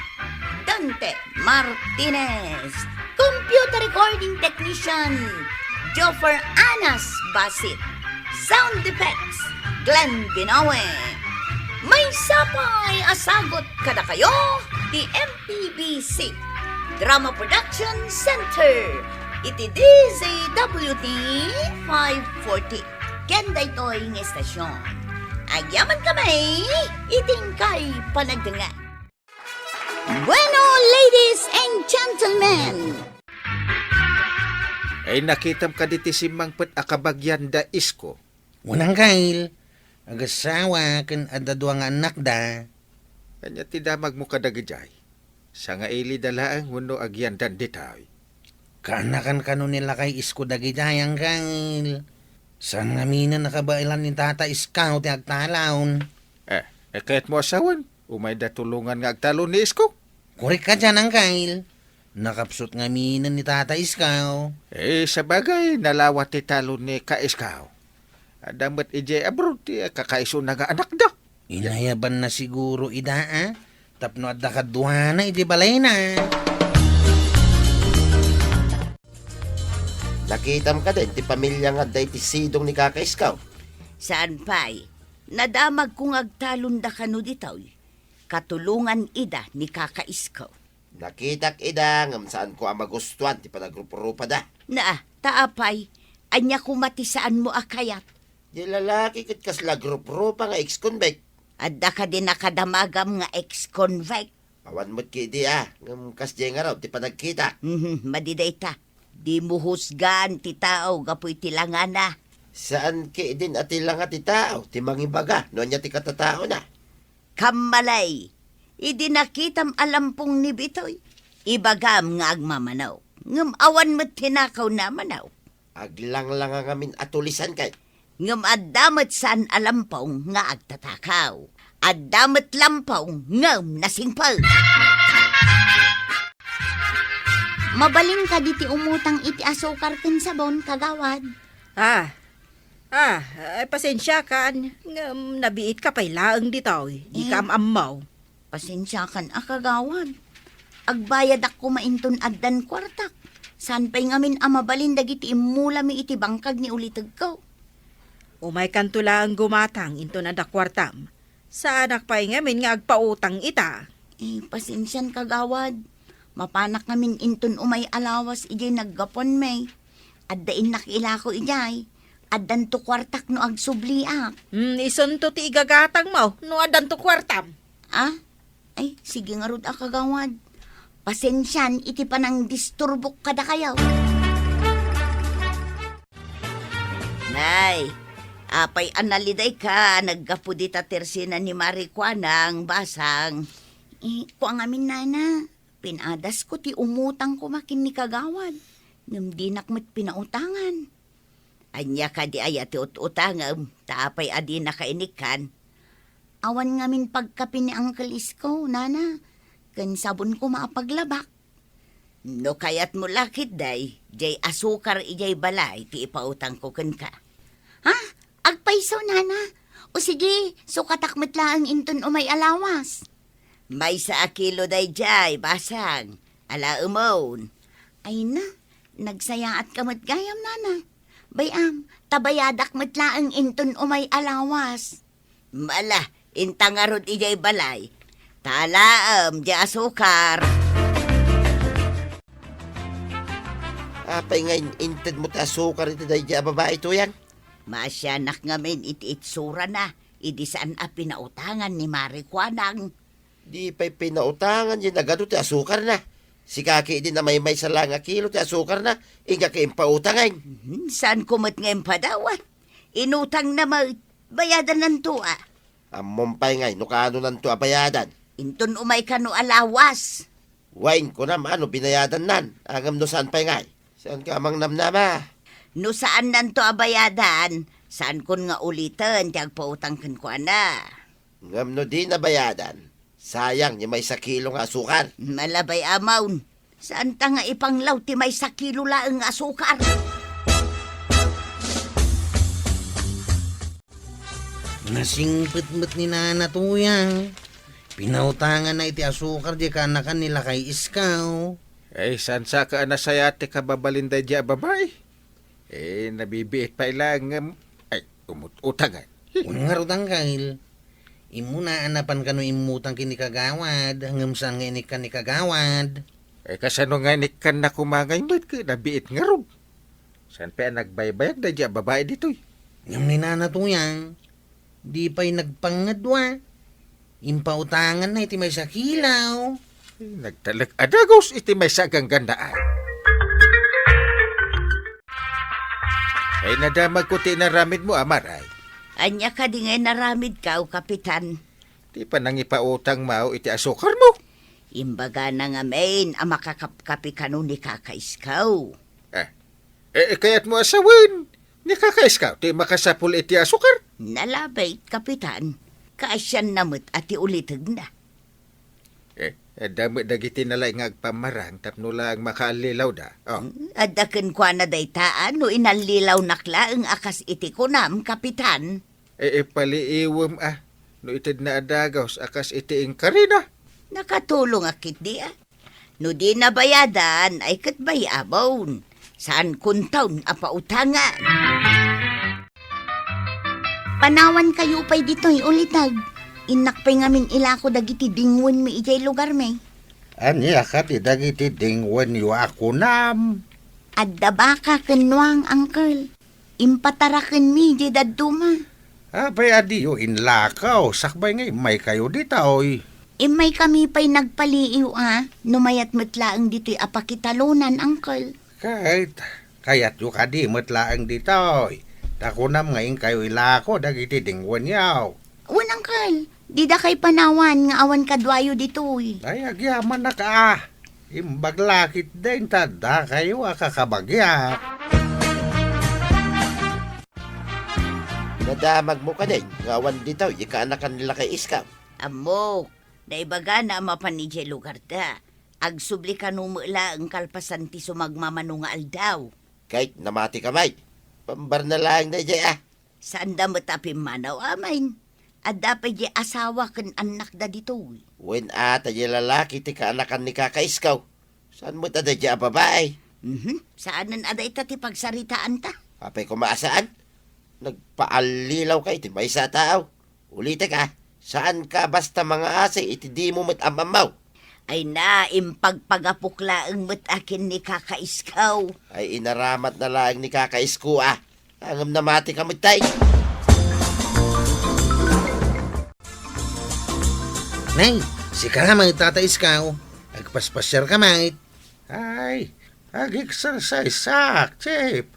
[SPEAKER 1] Dante Martinez. Computer recording technician, Joffer Anas Basit. Sound effects, Glenn Binawe. May sapay asagot kada kayo, di MPBC Drama Production Center. Iti DZWD 540. Kenda ito'y ng estasyon. Agyaman kami, itingkay panagdanga. Bueno, ladies and gentlemen,
[SPEAKER 2] Ay nakitam ka diti simang pet akabagyan da isko.
[SPEAKER 5] Unang kail, agasawa kan adadwa nga anak da.
[SPEAKER 2] Kanya tidamag mo kadagijay. Sa nga ili dalaang huno agyan dan ditay.
[SPEAKER 5] Kanakan kano nila kay isko dagidayang kail. Saan nga mina nakabailan ni tata iskaw ti agtalawon.
[SPEAKER 2] Kahit mo asawan, umay da tulungan nga agtalon ni isko.
[SPEAKER 5] Korek ka dyan ang kail. Nakapsot nga mina ni tata iskaw.
[SPEAKER 2] Sa bagay, nalawat ti talon ni kaiskaw. Adamat ije abroad ti kakaiso na nga anak da.
[SPEAKER 5] Inayaban na siguro ida Tapno at nakaduhana iti balay na.
[SPEAKER 4] Nakitam ka din, ti pamilya nga day ti sidong ni kakaiskaw.
[SPEAKER 1] Saan pa'y? Nadamag kong agtalon da kano ditaw. Katulungan ida ni kakaiskaw.
[SPEAKER 4] Nakitak ida ngam saan ko ang magustuhan ti panagrupo-rupa da.
[SPEAKER 1] Na, taapay, anya kumatisaan mo akayat.
[SPEAKER 4] Di lalaki kit kasla grupo-rupa nga ex-convict.
[SPEAKER 1] Adda ka din nakadamagam nga ex-convict.
[SPEAKER 4] Awan mo't ki di ngam kasdi nga raw ti panagkita.
[SPEAKER 1] Madiday ta. Di mo husgan ti tao gapoy tilangana.
[SPEAKER 4] Saan ki din at ilang ti tao, ti mangibaga, no niya ti katatao na.
[SPEAKER 1] Kamalay, idi nakitam alampong ni Bitoy. Ibagam nga agmamanaw. Ngam awan mo't tinakaw na manaw.
[SPEAKER 4] Aglang lang nga ngamin atulisan kay.
[SPEAKER 1] Ngam addamat saan alampong nga agtatakaw. Addamat lampong ngam nasingpaw.
[SPEAKER 7] Mabaling ka diti umutang iti asukar ken sabon kagawad.
[SPEAKER 6] Pasensya ka. Nabiit ka pa'y laang ditaw. Di ka amamaw.
[SPEAKER 1] Pasensya kan akagawad. Agbayad ako mainton addan kwartak. San pa'y ngamin amabalin dagiti imula mi iti bangkag ni ulitag ko.
[SPEAKER 6] Umay kantula ang gumatang into na dakwartam. Sa anak pa'y ngamin nga agpautang ita.
[SPEAKER 1] Pasensyan kagawad. Mapanak ngamin inton umay alawas ijay naggapon may. Addain nakila ko ijay. Addan to kwartak no agsubliak.
[SPEAKER 6] Ison to ti igagatang mo. No adan to kwartam.
[SPEAKER 1] Ay, sige nga rod akagawad. Pasensyan, iti pa nang disturbok kada kayaw. Nay, apay analiday ka, naggapu di tatersina ni Marikwanang basang. Kuang amin nana, pinadas ko ti umutang ko makin ni kagawad. Ngam di nakmat pinautangan. Anya ka di ayati utangam, taapay adi nakainikan. Awan ngamin pagkapi ni Uncle Isko, nana. Kan sabon ko maapaglabak. No kayat mo lakit day, jay asukar ijay balay, ti ipautang ko kan ka.
[SPEAKER 7] Ha? Agpaiso nana. O sige, sukatakmat lang inton umay alawas.
[SPEAKER 1] May sa akilo day jay, basang. Ala umon.
[SPEAKER 7] Ay na, nagsayaat kamat gayam nana. Bayam, tabayadak matlaang inton umay alawas.
[SPEAKER 1] Mala, intangarod ijay balay. Talaam, di asukar.
[SPEAKER 4] Apay ngayon, inted mo ta asukar ito day di babae ito yan.
[SPEAKER 1] Masyanak ngamin iti itsura na. Idi saan a pinautangan ni Marikwanang.
[SPEAKER 4] Di pa'y pinautangan yan agad ti asukar na. Si kaki din na may sa lang a kilo ti asukar na, inga kayo pautangan.
[SPEAKER 1] Saan kumot ngayon pa daw Inutang na bayadan ng tuwa.
[SPEAKER 4] Amumpay ngay, no kano nanto abayadan.
[SPEAKER 1] Inton umay ka no alawas.
[SPEAKER 4] Wain ko na maano binayadan nan. Agam no saan pa'y ngay. Saan ka mang namnama?
[SPEAKER 1] No saan nanto abayadan, saan kun nga ulitan, tiyag pautang kan ko na.
[SPEAKER 4] Ngam no di nabayadan. Sayang, yung may sa kilo nga asukar.
[SPEAKER 1] Malabay amawn. Saan ta nga ipanglaw ti may sakilo laeng asukar?
[SPEAKER 5] Nasingpit-mit ni Nana Tuyang. Pinautangan na iti asukar di kanakan nila kay Iskaw.
[SPEAKER 2] Saan sa ka anasayate ka babalinday di babay? Nabibiit pa ilang, umutangan.
[SPEAKER 5] Nga rutang kail. Imu na anapan ka no imutang kini kagawad. Hanggang saan nga inik ka ni kagawad.
[SPEAKER 2] Kasano nga nikan na kumangay mo't ka nabiit nga ron. Saan pa nagbaybayag na di babae dito'y?
[SPEAKER 5] Ngam ni Nana Tuyang. Di pa'y nagpangadwa. Impautangan na iti may sakilaw.
[SPEAKER 2] Nagtalag adagos iti may sagang gandaan. Nadamag ko tinaramid mo, Amaray.
[SPEAKER 1] Anya ka di ngay naramid ka, o kapitan.
[SPEAKER 2] Di pa nang ipautang mao iti asukar mo.
[SPEAKER 1] Imbaga na nga main, ang makakapkapi ka nun ni kakaiskaw.
[SPEAKER 2] Kaya't mo asawin. Ni kakaiskaw, di makasapul iti asukar.
[SPEAKER 1] Nalabay, kapitan. Kaasyan namot ati ulitag na.
[SPEAKER 2] Damit dagiti nalay nga agpamarang tapno lang makaalilaw da.
[SPEAKER 1] Adaken kwa na daytaan no inalilaw nakla ang akas iti kunam, kapitan.
[SPEAKER 2] Paliiwam no itid na adagaws akas iti karina.
[SPEAKER 1] Nakatulong akit di No di nabayadan ay katbayabon. Saan kuntaw apa utangan?
[SPEAKER 7] Panawan kayo pa'y dito'y ulitag. Inak pa'y ngamin ilako dagiti dingwen mi ijay lugar may.
[SPEAKER 2] Anya ka ti dagiti dingwen yu ako nam.
[SPEAKER 7] Adda baka kenwang, uncle. Impataraken mi ijay daduma.
[SPEAKER 2] Abay adiyo inlakaw, sakbay ngay may kayo ditaoy.
[SPEAKER 7] Imay kami pa'y nagpaliiw numayat matlaang dito'y apakitalunan, uncle.
[SPEAKER 2] Kayat yu kadi matlaang ditaoy. Takunam ngayon kayo ilako dagiti dingwen yaw.
[SPEAKER 7] Wan, uncle. Di da kay panawan nga awan kadwayo dito'y.
[SPEAKER 2] Ay agyaman na ka. Imbaglakit din tada kayo akakabagyak.
[SPEAKER 4] Nadamag mo ka din, ngawan dito, ikaanakan nila kay Iskaw.
[SPEAKER 1] Amok, naibaga na mapan ni Jay lugar da. Agsubli ka numula ang kalpasan ti sumagmamanungal daw.
[SPEAKER 4] Kahit namati ka, may. Pambar na lang na dyan,
[SPEAKER 1] Saan da matapim manaw amain? At dapat di asawa kan anak da dito.
[SPEAKER 4] When ata yung lalaki, ti kaanakan ni Kakaiskaw. Saan mo tada dyan, babae?
[SPEAKER 1] Saanan aday ta ti pagsaritaan ta?
[SPEAKER 4] Apay kumaasaan? Nagpaalilaw ka, iti may sa tao. Ulite ka, saan ka basta mga ase, iti di mo matamamaw.
[SPEAKER 1] Ay na, impagpagapukla ang matakin ni Kakaiskaw.
[SPEAKER 4] Ay inaramat na lang ni Kakaisko, Angam na mati ka matay.
[SPEAKER 5] Nay, si karamay Tata Iskaw. Agpaspasyar ka, mate.
[SPEAKER 2] Ay, ag-exercise sak, chip.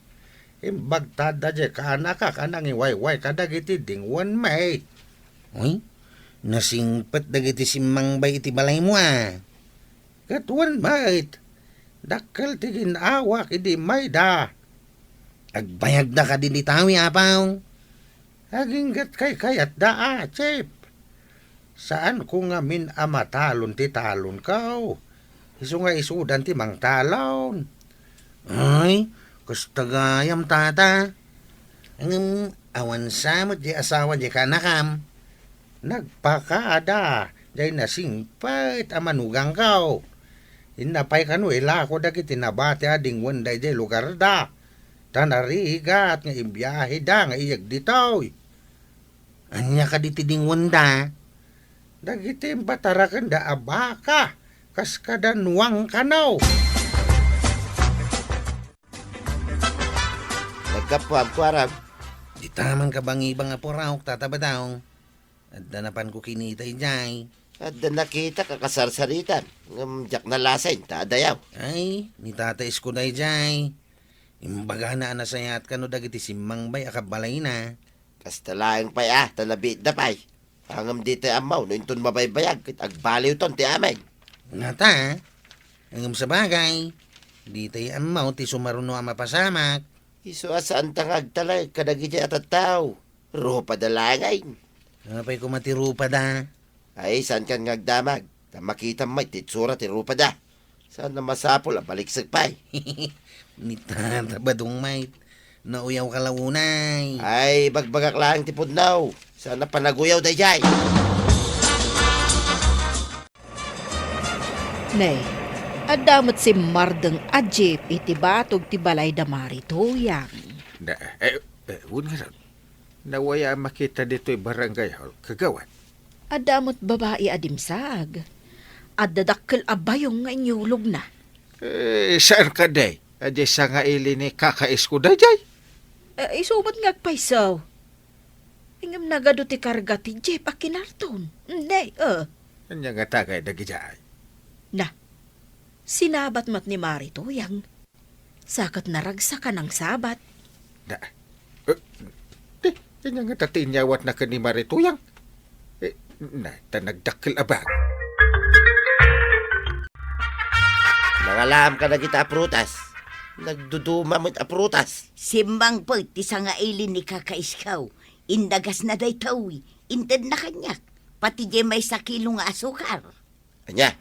[SPEAKER 2] Imbagtada je ka anak ka kanang iwayway kadagiti dingwan may.
[SPEAKER 5] Uy, nasingpet dagiti simang bay iti balay mo
[SPEAKER 2] Katuan mate. Dakkel ti ginawak idi may da.
[SPEAKER 5] Agbayag na ka din itawi, apaw.
[SPEAKER 2] Aginggat kay kayat da chip. Saan ko nga min amatalon ti talon kaw? Isu nga isudan ti mang talon.
[SPEAKER 5] Ay, kustagayam tata. Ang awan samot di asawa di kanakam.
[SPEAKER 2] Nagpakaada. Day nasingpet amanugang kaw. Inapay kanu ilako dagiti nabati ading wenday day lugar da. Tanarigat nga imbiyahe da nga iyag ditoy.
[SPEAKER 5] Anya ka ditiding wanda.
[SPEAKER 2] Dagiti bataraken da abaka. Kas kadanwang kanaw.
[SPEAKER 4] Nagkapuan ko aram.
[SPEAKER 5] Di tamang kabangibang aporaw, tatabadaw. At danapan ko kinitay jay.
[SPEAKER 4] At nakita kakasarsaritan. Ngam na lasen, tadayaw.
[SPEAKER 5] Ay, ni tatais ko day jay. Imbaga na anasayat ka no dagiti simang bay akabalay na.
[SPEAKER 4] Kasta lang pa'y talabit na pa'y. Hangam dito amaw, no inton mabaybayag, kit agbaliw ton ti amay.
[SPEAKER 5] Nga ta, hanggang sa bagay. Di tayo amaw ti sumaruno ang mapasamak.
[SPEAKER 4] Iso asaan tangag talag, kadagiti at tao. Rupa dalangay.
[SPEAKER 5] Napay ko matirupa da.
[SPEAKER 4] Ay, saan kan ngagdamag? Makita may titsura ti rupa da. Saan na masapol, baliksag pa'y.
[SPEAKER 5] Ni tatabadong mait. Nauyaw ka launay.
[SPEAKER 4] Ay, bagbagak lang ti pudnaw. Sana panaguyaw da jay.
[SPEAKER 6] Nay, adamot si Mardeng Ajip iti batog ti balay da Maritoyang.
[SPEAKER 2] Wun nga nawaya makita dito'y barangay hall. Kagawad.
[SPEAKER 6] Adamot babae adimsag. Adadakkel abayong nga inyulog na.
[SPEAKER 2] Saan ka day? Adi sa nga ili ni Kakaisko da jay?
[SPEAKER 6] Isubat nga agpaisaw. Ingam nagado ti karga ti Jeep akinarton. Nay,
[SPEAKER 2] Anya nga tagay dagi jay.
[SPEAKER 6] Na, sinabat mat ni Maritoyang. Sakat naragsa ka ng sabat.
[SPEAKER 2] Anya nga tatinyawat na ka ni Marituyang. Tanagdakil abang.
[SPEAKER 4] Nangalam ka na kita prutas. Nagduduma mo't aprutas.
[SPEAKER 1] Simbang po, ti sa nga ilin ni Kakaiskaw. Indagas na day tawi. Inted na kanyak. Pati di may sakilo nga asukar.
[SPEAKER 4] Anya,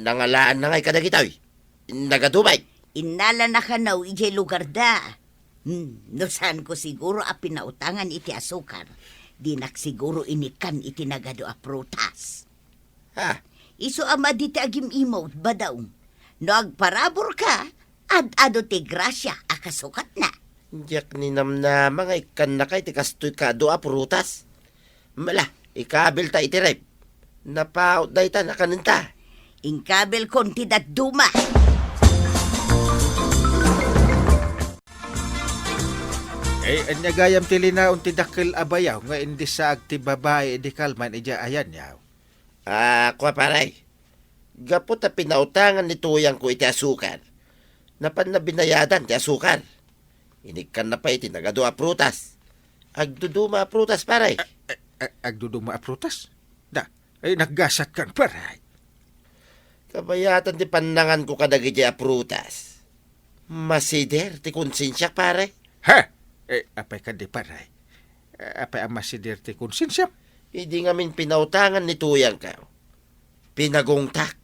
[SPEAKER 4] nangalaan na ngay ka na kita, nagadumay.
[SPEAKER 1] Inala na ka na ijay lugar da. No saan ko siguro a pinautangan iti asukar. Di siguro inikan iti nagado a prutas.
[SPEAKER 4] Ha?
[SPEAKER 1] Iso ama diti agim imot, badaw. No agparabor ka, Ad-ado ti grasya, akasukat na.
[SPEAKER 4] Diyak ni namna mga ikan na kay tikastoy ka doa prutas. Mala, ikabil ta itirep. Napaot day ta nakaninta.
[SPEAKER 1] Inkabel konti dat duma.
[SPEAKER 2] Anya gayam ti linaon ti dakkel abayaw nga indi sa agti babae di kalman ija ayan yaw.
[SPEAKER 4] Kwa paray. Gapot na pinautangan ni tuyang ko iti asukar. Napan na binayadan ti asukar. Inikan na pa iti nagadua prutas. Agduduma prutas paray.
[SPEAKER 2] Agduduma prutas? Da, naggasat kan paray.
[SPEAKER 4] Kabayatan ti panangan ko kadagi ti prutas. Masider ti konsensya paray.
[SPEAKER 2] Ha? Apay ka di paray. Apay ang masidir ti konsensyam.
[SPEAKER 4] Hindi ngamin pinautangan ni tuyang ka. Pinagungtak.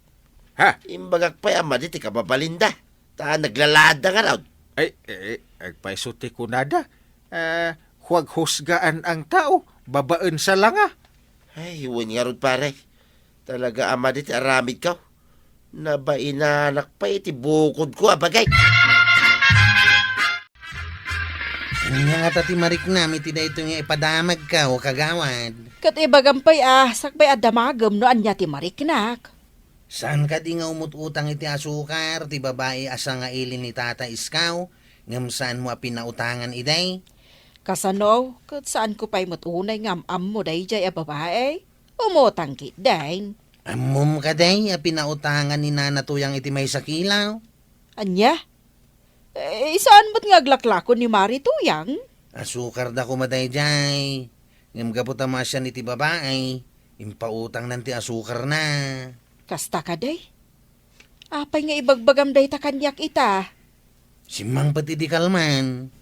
[SPEAKER 2] Ha?
[SPEAKER 4] Imbagak pa ama di ti kababalinda. Ta naglalada nga raw.
[SPEAKER 2] Agpaiso ti kunada. Huwag husgaan ang tao. Babaan sa langa.
[SPEAKER 4] Ay, huwag nga rod pare. Talaga ama di ti aramid ka. Nabainanak pa iti bukod ko abagay.
[SPEAKER 5] Nga tati marik na, iti da ito nga ipadamag ka o kagawad.
[SPEAKER 6] Kat ibagampay sakbay adamagam no anya ti mariknak.
[SPEAKER 5] Saan ka di nga umututang iti asukar, ti babae asa nga ilin ni tata iskaw, ngam saan mo pinautangan iday?
[SPEAKER 6] Kasano, kat saan ko pa'y matunay ngam mo day jay a babae? Umutang kit day.
[SPEAKER 5] Amom ka day, pinautangan ni nanatuyang iti may sakilaw.
[SPEAKER 6] Anya? Saan mo't nga aglaklakon ni Mari Tuyang?
[SPEAKER 5] Asukar da kumaday jay. Ngam gapot siya ni ti babae, impautang nanti asukar na.
[SPEAKER 6] Kasta ka day? Apay nga ibagbagam day ta kanyak ita.
[SPEAKER 5] Simang pati di kalman.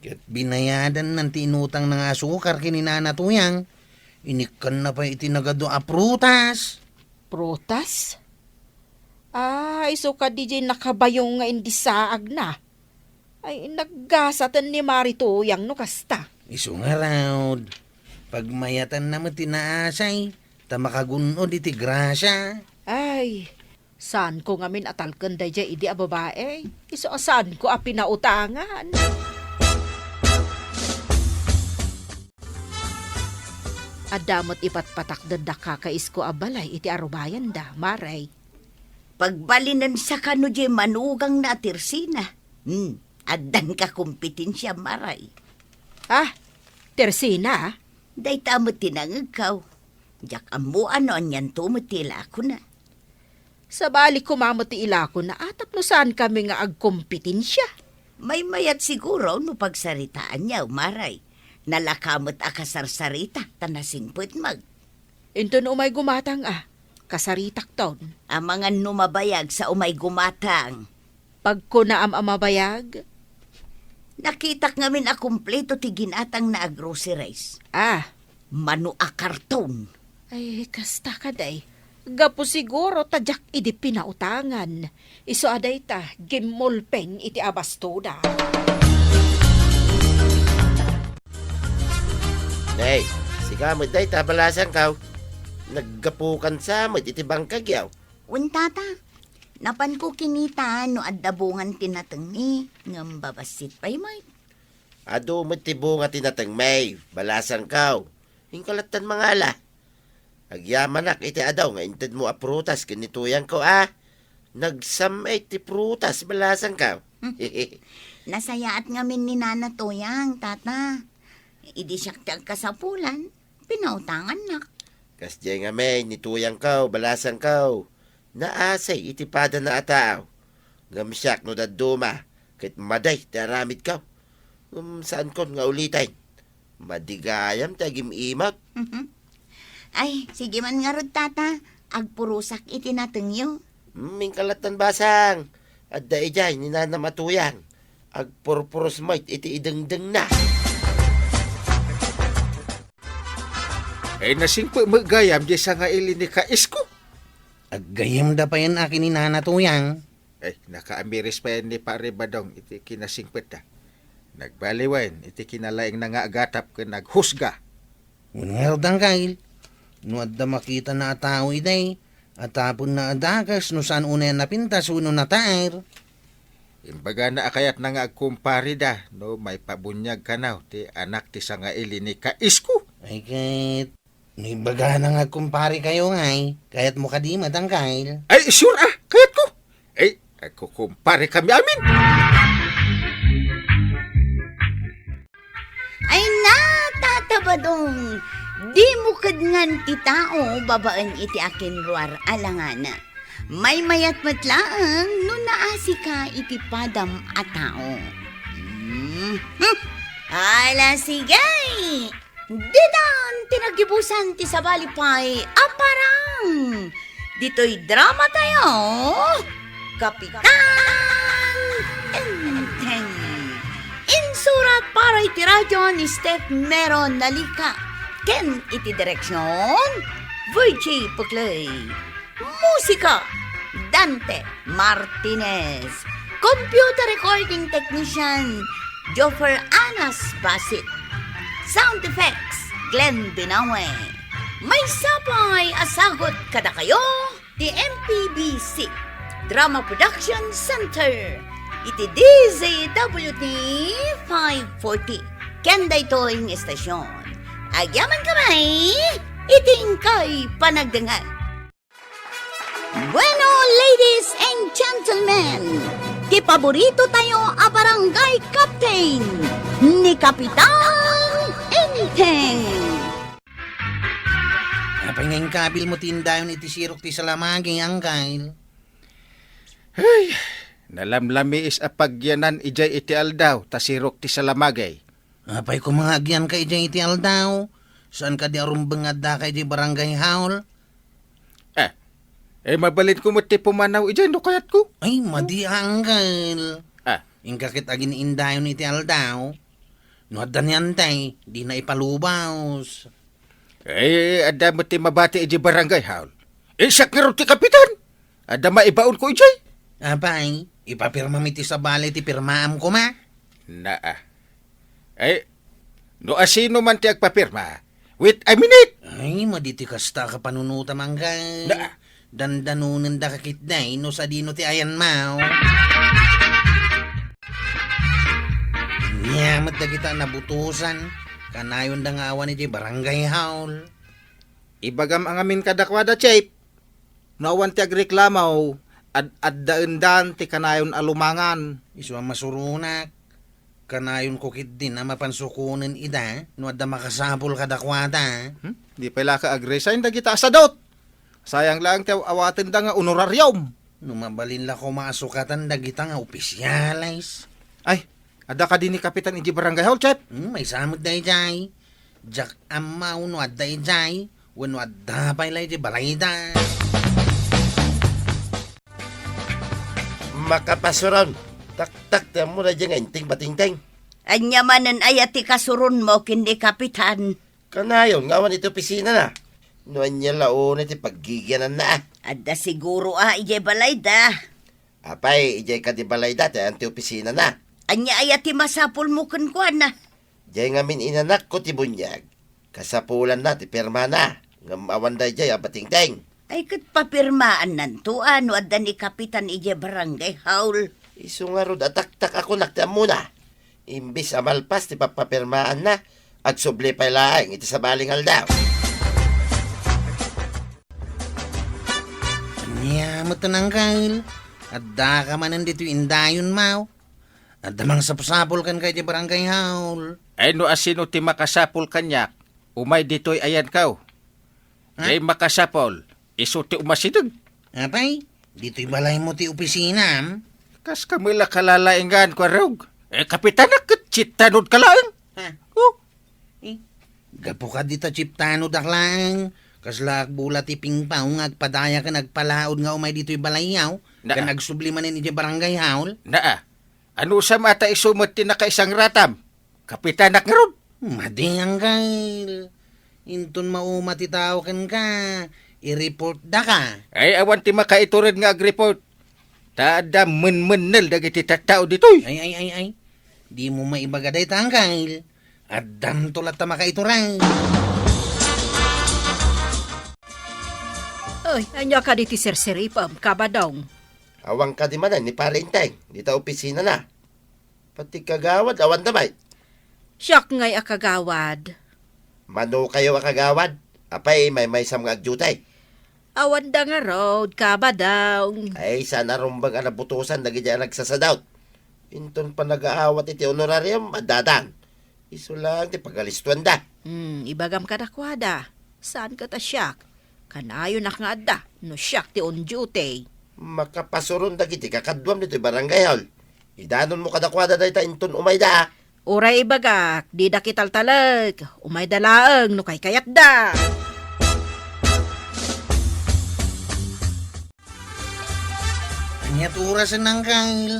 [SPEAKER 5] Kat binayadan nanti inutang ng asukar kini nanatuyang. Inikan na pa iti nagado a prutas.
[SPEAKER 6] Prutas? Iso ka di jay nakabayong nga indi saag na. Ay, naggasatan ni Mari Tuyang no kasta.
[SPEAKER 5] Iso nga raw. Pagmayatan na mo tinaasay, tamakagunod iti grasya.
[SPEAKER 6] Ay, saan ko ngamin atalkan day jay idi a babae? Iso saan ko a pinautangan? Adamot ipatpatak da kakais ko abalay iti arubayan da, Maray.
[SPEAKER 1] Pagbalinan sa kano di manugang na tirsina. Adan ka kompetensya maray.
[SPEAKER 6] Tersina?
[SPEAKER 1] Day tamo tinangagaw. Jak amo ano anyan tumatila ako na.
[SPEAKER 6] Sa balik kumamati ila ko na atap no saan kami nga agkompetensya.
[SPEAKER 1] May mayat siguro no pagsaritaan niya maray. Nalakamot akasarsarita tanasingput mag.
[SPEAKER 6] Ito no umay gumatang kasaritak taon.
[SPEAKER 1] Ang mga numabayag sa umay gumatang.
[SPEAKER 6] Pag ko na amabayag,
[SPEAKER 1] Nakitak ngamin a kumpleto ti ginatang na groceries. Manu a karton.
[SPEAKER 6] ay kasta ka day. Gapo siguro tadyak idi pinautangan. Iso aday ta, gimolpeng iti abastoda.
[SPEAKER 4] Day, sigamot day tabalasan ka. Naggapukan sa mo iti bangkagyaw.
[SPEAKER 7] Untata, napan ko kinita no addabungan tinatengi, ngam babasit pa'y may.
[SPEAKER 4] Ado mo tibo nga tinatang may, balasan ka. Hingkalatan mangala. Agyamanak iti adaw nga inted mo a prutas kinituyang ko Nagsamay ti prutas balasan ka.
[SPEAKER 7] Nasayaat ngamin ni Nana Toyang, tata. Idi siya kasapulan, pinautangan na.
[SPEAKER 4] Kasjay nga may, nituyang ka, balasan ka. Naasay itipada na ataaw. Gamsyak no daduma, kahit maday, taramid ka. Saan kon nga ulitin? Madigayam tagim imak.
[SPEAKER 7] Ay, sige man nga rod, tata. Agpurusak itinatengyo.
[SPEAKER 4] Mingkalatan basang. At daijay, ninanamatuyang. Agpurpuros mo't iti idengdeng na.
[SPEAKER 2] Nasingpo magayam di sa nga ili ni kaisko.
[SPEAKER 5] Aggayam da pa yan akin ni nanatuyang.
[SPEAKER 2] Nakaamiris pa yan ni Pare Badong iti kinasingpet da. Nagbaliwan iti kinalaing na nga agatap ka naghusga.
[SPEAKER 5] Unngerdang kail. No adda makita na atao iday. At tapon na adagas no saan una napintas uno na taer.
[SPEAKER 2] Imbaga na akayat na nga agkumpari da, no, may pabunyag ka na, ti anak ti sanga ili ni Kaisko.
[SPEAKER 5] Ay, kahit ibaga na nga kumpari kayo ngay, kaya't mo ka di matangkail.
[SPEAKER 2] Ay, sure kayat ko. Ay, ako kumpari kami amin.
[SPEAKER 7] Ay natatabadong, di mo kadngan ti tao babaan iti akin ruar alangana. May mayat matlaang no naasi ka iti padam a tao. Ala sigay! Didan tinagibusan ti sabalipay aparang. Dito'y drama tayo. Kapitan Enteng. Insurat para iti radyo ni Steph Meron Nalika. Ken iti direksyon Virgie Puclay. Musika Dante Martinez. Computer recording technician Joffer Anas Basit. Sound effects Glenn Binawe. May sapay asagot kada kayo di MPBC Drama Production Center. Iti DZWT 540. Kenda ito yung estasyon. Agyaman kamay, iting kay panagdangal. Bueno, ladies and gentlemen, di paborito tayo a barangay captain ni Kapitan Enteng.
[SPEAKER 5] Apay ngayong kabil mo tindayon iti sirok ti salamaging angkail.
[SPEAKER 2] Ay, nalamlami is apagyanan ijay iti aldaw, tasirok ti salamagay.
[SPEAKER 5] Apay kumangagyan ka iti iti aldaw. Saan ka di arumbangad da kay di barangay haul?
[SPEAKER 2] Mabalit ko mo ti pumanaw ijay, no kayat ko.
[SPEAKER 5] Ay, madi angkail.
[SPEAKER 2] Ah,
[SPEAKER 5] Ingkakit agin indayon iti aldaw. No adan yan tay, di na ipalubaws.
[SPEAKER 2] Ada mo ti mabati ijay barangay haul. Siya karo ti kapitan. Ada maibaon ko ijay.
[SPEAKER 5] Apay, ipapirma mi ti sabali ti pirmaam ko ma.
[SPEAKER 2] No asino man ti agpapirma. Wait a minute.
[SPEAKER 5] Ay, maditi kasta ka panunuta manggay. Dandanunan da kakit day, no sa dino ti ayan mao. Yamat da kita nabutusan. Kanayon da nga awan iti barangay haul.
[SPEAKER 2] Ibagam ang amin kadakwada, Chip. Nawan ti agreklamaw. Ad-daendan ti kanayon alumangan.
[SPEAKER 5] Iswa masurunak. Kanayon kukit din na mapansukunan ida, no adda makasapol kadakwada.
[SPEAKER 2] Di pala ka agresign da kita asadot. Sayang lang ti awaten da nga honoraryum.
[SPEAKER 5] No mabalin la ko maasukatan da kita nga opisyalis.
[SPEAKER 2] Ay, ada ka din ni Kapitan iji barangay hall, Chip.
[SPEAKER 5] May samot da ijay. Jak amaw no adda ijay. Wano adda pa ilay di balayda.
[SPEAKER 4] Makapasuron. Tak-tak ta mo na dyan nga inting batingting.
[SPEAKER 1] Anyamanan ayati kasurun mo kindi Kapitan.
[SPEAKER 4] Kanayon, ngawan ito pisina na. Noan niya laon iti paggigyanan na.
[SPEAKER 1] Adda siguro ije balay da.
[SPEAKER 4] Apay, ijay ka di balay dati, anti opisina na.
[SPEAKER 1] Anya ayati masapul mo kuan na.
[SPEAKER 4] Jay nga min inanak ko ti bunyag. Kasapulan na, ti pirma na. Ngamawan da jay, abatingting.
[SPEAKER 1] Ay kat papirmaan nantuan no adda ni Kapitan ije barangay haul.
[SPEAKER 4] Iso nga rod, atak-tak ako naktiam muna. Imbis amalpas, ti papapirmaan na. At subli pa laing, iti sa baling aldaw.
[SPEAKER 5] Nyamot na ng kail. Adda ka man nandito indayon mau. Adda mang sapsapol kan kay di barangay haul.
[SPEAKER 2] Ay no asino ti makasapol kanyak. Umay dito'y ayan kaw. Ay makasapol. Iso ti umasidag.
[SPEAKER 5] Apay, dito'y balay mo ti opisina.
[SPEAKER 2] Kas kamila kalalaingan ko rog. Kapitan nakit chitanod kalaing.
[SPEAKER 5] Ha?
[SPEAKER 2] Oh.
[SPEAKER 5] Gapo ka dita chiptano daklang. Kaslak bulat ti pingpaw agpadaya ka nagpalaod nga umay dito'y balayaw. Ka nagsublimanin iti barangay haul.
[SPEAKER 2] Ano sa mata isumot ti nakaisang ratam? Kapitan nakrod.
[SPEAKER 5] Madingang kail. Intun mauma ti tao kan ka. I-report da ka.
[SPEAKER 2] Ay awan ti makaiturid nga ag-report. Tada men-menel dagiti tattao ditoy.
[SPEAKER 5] Ay. Di mo maibagaday tangkail. Addam tulat ta makaituran.
[SPEAKER 3] Ay, anya ka di ti serseripam, kabadong.
[SPEAKER 4] Awang ka di manan ni Parinteng. Dita opisina na. Pati kagawad, awan damay.
[SPEAKER 6] Siyak ngay akagawad.
[SPEAKER 4] Mano kayo akagawad? Apay, may sa mga agjutay.
[SPEAKER 6] Awan da nga road, kaba daw.
[SPEAKER 4] Ay, sana rumbang anabutusan na gidya nagsasadaut. Inton pa nag-aawat iti honorarium, madadang. Iso lang, ti pagalistuan da.
[SPEAKER 6] Ibagam ka dakwada. Saan ka ta siyak? Kanayo na nga da, no siyak ti on duty.
[SPEAKER 4] Makapasuron da giti kakadwam nito barangay hall. Idanon mo kadakwada da ita inton umay da.
[SPEAKER 6] Uray ibagak, di da kitaltalag. Umay dalaang, no kay kayat da.
[SPEAKER 5] Anyat orasan ng kail.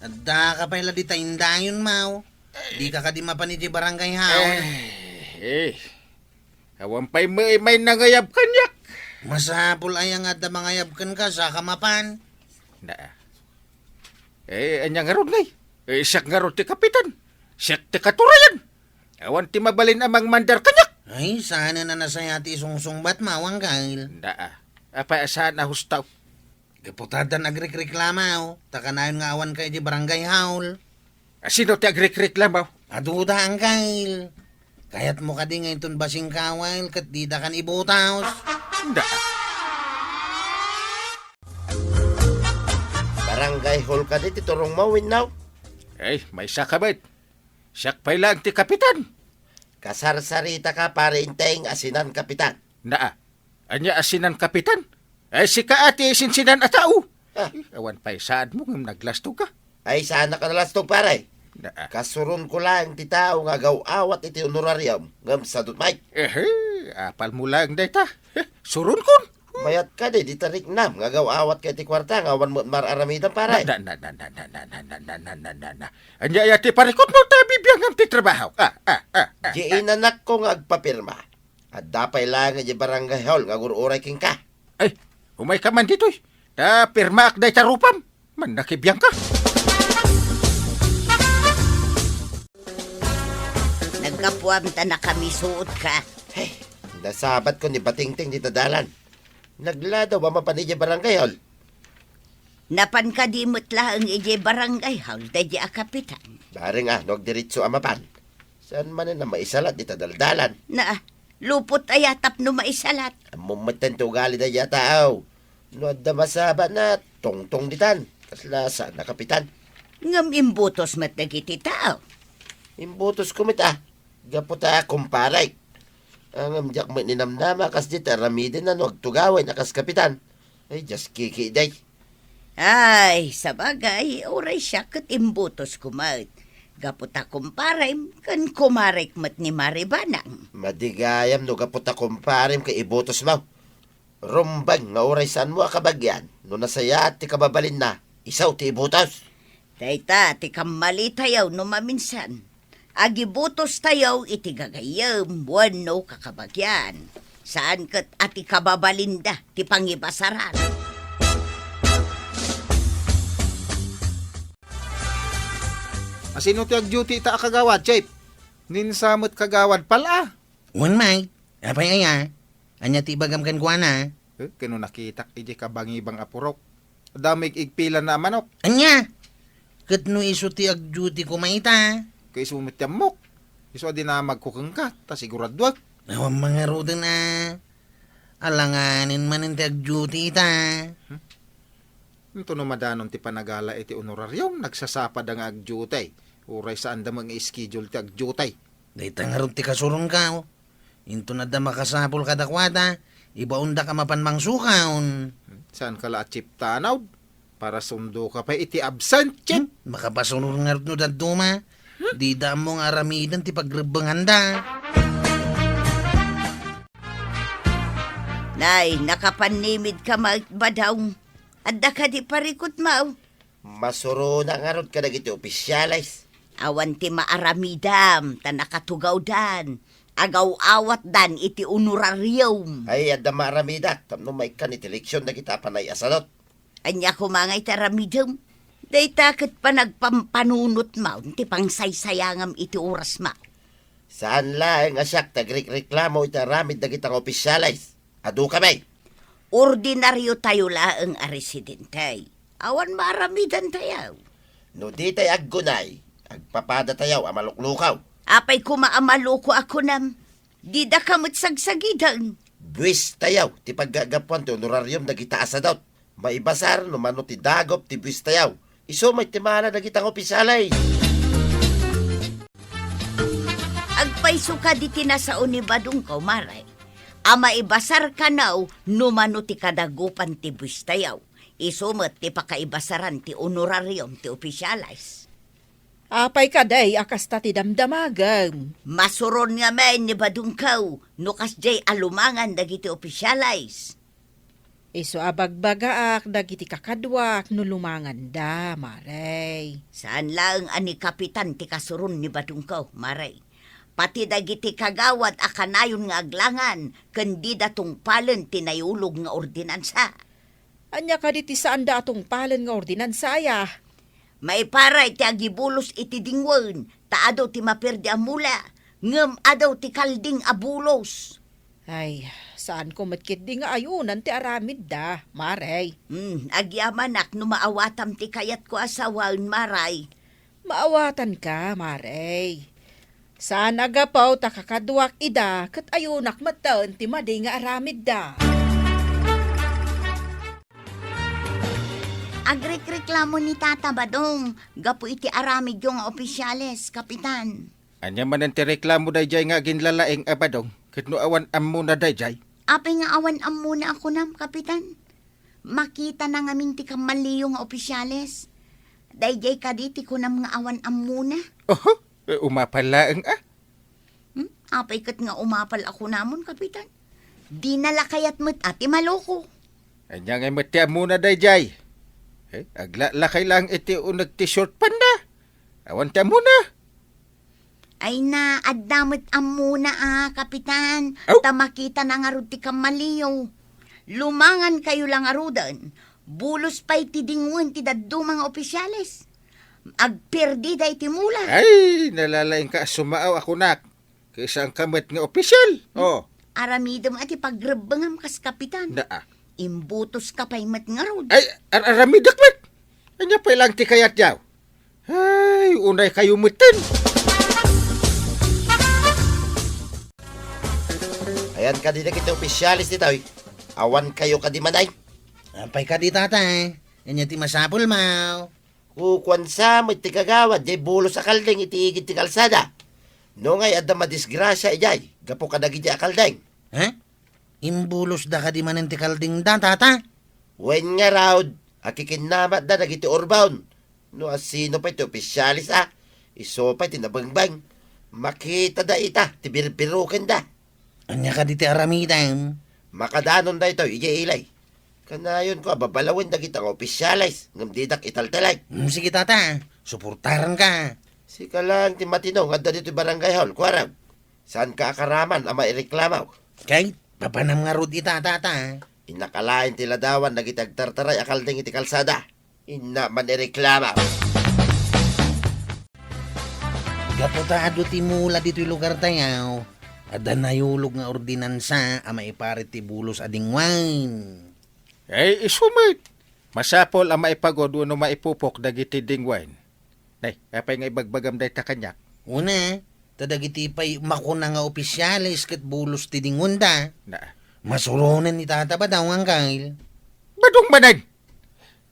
[SPEAKER 5] Adda ka pa ila di taindayon mau. Di ka di mapan iti barangay haon.
[SPEAKER 2] Awan pa'y may nangayab kanyak.
[SPEAKER 5] Masapul ay ang adda mangayabkan ka sa kamapan.
[SPEAKER 2] Na. Anya nga ron ngay. Siyak nga ron ti kapitan. Siyak ti katurayan. Awan ti mabalin amang mandar kanyak.
[SPEAKER 5] Ay, sana na nasaya ti isungsungbat mawang kail.
[SPEAKER 2] Na. Apa saan na hustaw?
[SPEAKER 5] Deputada nagrekreklamaw. Takanayon nga awan kay di barangay haol.
[SPEAKER 2] Sino ti agreklamaw?
[SPEAKER 5] Aduda ang kail. Kaya't mo ka di ngayon ton basing kawail kat di da kan ibutaos.
[SPEAKER 2] Na.
[SPEAKER 4] Barangay hall ka di, titurong mawin now.
[SPEAKER 2] May sakabit. Siyak pa'y lang ti kapitan.
[SPEAKER 4] Kasarsarita ka Parinteng asinan kapitan.
[SPEAKER 2] Na. Anya asinan kapitan? Si kaati sinsinan at tao.
[SPEAKER 4] Ah.
[SPEAKER 2] Awan pa'y saan mo ngam naglasto ka?
[SPEAKER 4] Ay, sana ka nalastog pare.
[SPEAKER 2] Na.
[SPEAKER 4] Kasurun ko lang ti tao nga gaw-awat iti honorarium ngam sa dutmay.
[SPEAKER 2] Apal mo lang data. Surun kon.
[SPEAKER 4] Mayat ka di tarik nam nga gaw-awat kay ti kwarta nga awan mo mararamidan pare.
[SPEAKER 2] Na. Anya yati parikot mo tabi biyang ang ti trabaho.
[SPEAKER 4] Di inanak ko nga agpapirma. At dapay lang nga di barangay hall nga gururay king ka.
[SPEAKER 2] Umay ka man dito'y. Da pirmaak day tarupam. Man nakibiyang ka.
[SPEAKER 1] Nagkapuam ta na kami suot ka.
[SPEAKER 4] Hey, nasabat ko ni Batingting di tadalan. Nagladaw ba mapanidya barangay hall?
[SPEAKER 1] Napan ka di mutla ang ije barangay hall, dadya a kapitan.
[SPEAKER 4] Baring nagdiritso amapan. Saan man na maisalat di tadaldalan?
[SPEAKER 1] Na, lupot ayatap no maisalat.
[SPEAKER 4] Mumatan to gali na yataaw. No adda masaba na tongtong ditan. Kasla saan na kapitan?
[SPEAKER 1] Ngam imbutos mat nagiti tao.
[SPEAKER 4] Imbutos kumit Gaputa kumparay. Ang amjak mo ninamnama kas di taramidin na no agtugaway na kas kapitan. Ay, just kiki day.
[SPEAKER 1] Ay, sabagay, oray siya kat imbutos kumat. Gaputa kumparim, kan kumarek mat ni Maribanang.
[SPEAKER 4] Madigayam no gaputa kumparim kay ibutos mo. Rumbang nga oray saan mo akabagyan. No nasaya at ti kababalin na. Isaw ti ibutos.
[SPEAKER 1] Dayta, ti kamali tayaw no maminsan. Agibutos tayaw iti gagayam, buwan no kakabagyan. Saan kat ati kababalinda, ti pangibasaran.
[SPEAKER 2] Asino ti ag-duty ta kagawad, Chip? Ninsamot kagawad pala.
[SPEAKER 5] One mic. Apay aya. Anya ti bagam kan kuana.
[SPEAKER 2] Kano nakita iji kabangibang apurok. Damig igpila na manok.
[SPEAKER 5] Anya. Kat no iso ti ag-duty ko maita.
[SPEAKER 2] Kay sumit mok. Iso di na magkukeng ka, ta siguradwag.
[SPEAKER 5] Nawang mga roda na. Alanganin man ang ag-duty ita.
[SPEAKER 2] Ito no madanon ti panagala iti honorarium, nagsasapad ang agjutay. Uray saan da mga schedule ti agjutay.
[SPEAKER 5] Dahil tangarot ti kasurong ka. Into na da makasapol kadakwada. Ibaunda ka mapanmang sukaon.
[SPEAKER 2] Saan ka la chip tanaw? Para sundo ka pa iti absent, Chip.
[SPEAKER 5] Makapasunod nga no daduma. Di da mong aramidan ti pagrebangan da.
[SPEAKER 1] Nay, nakapanimid ka magbadaw. Adda ka di parikot mau.
[SPEAKER 4] Masuro na nga ron ka nagiti opisyalis.
[SPEAKER 1] Awan ti maaramidam, ta nakatugaw dan. Agaw-awat dan iti honorarium.
[SPEAKER 4] Ay, adda maramida. Tamno may kaniti leksyon na kita panay asalot.
[SPEAKER 1] Anya kumangay taramidam. Day takot pa nagpampanunot mau, ti pangsaysayangam iti oras ma.
[SPEAKER 4] Saan lang asyak tagreklamo itaramid na kitang opisyalis. Adu kamay.
[SPEAKER 1] Ordinaryo tayo laang a residente. Awan maramidan tayaw.
[SPEAKER 4] No di tay aggunay, agpapada tayaw amaluklukaw.
[SPEAKER 1] Apay kumaamaluko ako nam. Di da kamot sagsagidan.
[SPEAKER 4] Buwis tayaw, ti paggagapuan ti honoraryum dagita asadot. Maibasar no mano ti dagop ti buwis tayaw. Iso may timana dagitang opisyalay.
[SPEAKER 1] Agpaiso ka di tinasaon ni Badong ko, maray. Ama ibasar ka naw, numano ti kadagupan ti buwis tayaw. Isumat ti pakaibasaran ti honoraryum ti opisyalis.
[SPEAKER 6] Apay kaday akas ta ti damdamagam.
[SPEAKER 1] Masuron nga men ni Badong kaw, nukas jay alumangan dagiti opisyalis.
[SPEAKER 6] Iso abagbagaak dagiti kakadwak no lumangan da, maray.
[SPEAKER 1] Saan lang ani kapitan ti kasuron ni Badong kaw, maray. Pati dagiti kagawad akanayon nga aglangan, kandi datong palen tinayulog nga ordinansa.
[SPEAKER 6] Anya ka diti saan da atong palen nga ordinansaya.
[SPEAKER 1] May paray ti agibulos iti dingwen, taadaw ti maperdi amula, ngem adaw ti kalding abulos.
[SPEAKER 6] Ay, saan ko matkit di nga ayunan ti aramid da, maray.
[SPEAKER 1] Agyamanak no maawatam ti kayat ko asawan, maray.
[SPEAKER 6] Maawatan ka, maray. Saan agapaw ta kakadwak ida, kat ayunak matan ti madi nga aramid da.
[SPEAKER 7] Agrekreklamo ni Tata Badong. Gapo iti aramid yung opisyales, kapitan.
[SPEAKER 2] Anya man ang tireklamo dayjay nga ginlalaeng abadong, ket no awan ammo na dayjay.
[SPEAKER 7] Apay nga awan am muna ako nam, kapitan. Makita na ngamin ti kamaliyo nga opisyales. Dayjay kaditi ko nam nga awan am muna.
[SPEAKER 2] Oho, umapalaeng
[SPEAKER 7] Apay kat nga umapal ako namon, kapitan. Di nalakayat mo't ati maloko.
[SPEAKER 2] Anya nga mati muna dayjay. Aglalakay lang iti unag ti short panda. Awan ti muna.
[SPEAKER 7] Ay na, addamot am muna kapitan.
[SPEAKER 2] Aw!
[SPEAKER 7] Tamakita na nga rod ti kamaliyo. Lumangan kayo lang arudan. Bulos pa'y ti dingwen ti daddo mga opisyales. Agperdi day ti mula.
[SPEAKER 2] Ay, nalalaing ka sumaaw ako nak. Kaysa ang kamot nga opisyal. Oh,
[SPEAKER 7] Aramidom ati pagrebengam kas kapitan.
[SPEAKER 2] naa.
[SPEAKER 7] Imbutos ka pa'y mat nga rod.
[SPEAKER 2] Ay, arami dakmet. Anya pa lang ti kayat yaw. Ay, unay kayo mutin.
[SPEAKER 4] Ayan ka din na kita opisyalis dito. Awan kayo ka di manay.
[SPEAKER 5] Apay ka di tatay. Anya ti masapul mau.
[SPEAKER 4] Kukuan sa mo iti kagawad, jay bulo sa kaldeng iti igit ti kalsada. No ngay adda madisgrasya ijay, gapo ka dagi di akaldeng.
[SPEAKER 5] Ha? Imbulos da ka di manen ti kalding da tata.
[SPEAKER 4] Wen nga raud, akikinamat da dagiti orbaon. No asino pa iti opisyalis iso pa iti nabangbang. Makita da ita, ti birbiruken da.
[SPEAKER 5] Anya ka di ti aramidan.
[SPEAKER 4] Makadanon da ito, ijay ilay. Kanayon ko, babalawin da kitang opisyalis, ngam didak italtalay.
[SPEAKER 5] Sige tata, suportaran ka.
[SPEAKER 4] Sika lang ti matinong, adda dito barangay hall, kuwarag. Saan ka akaraman ama ireklamaw?
[SPEAKER 5] Kahit papanam nga rod ita tata.
[SPEAKER 4] Inakalain ti ladawan nagitagtartaray akaldeng iti kalsada. Ina man ireklamaw.
[SPEAKER 5] Gapotado ti mula dito'y lugar tayaw. Ada nayulog nga ordinansa ama iparit ti bulos ading wine.
[SPEAKER 2] Ay, isumit. Masapol ang maipagod no maipupok dagiti dingwain. Nay, apay nga ibagbagam day ta kanyak.
[SPEAKER 5] Una, tadagiti pa'y makuna nga opisyalis kat bulos ti dingunda.
[SPEAKER 2] Na,
[SPEAKER 5] Masuronan ni tata ba daw ang kail?
[SPEAKER 2] badong manay.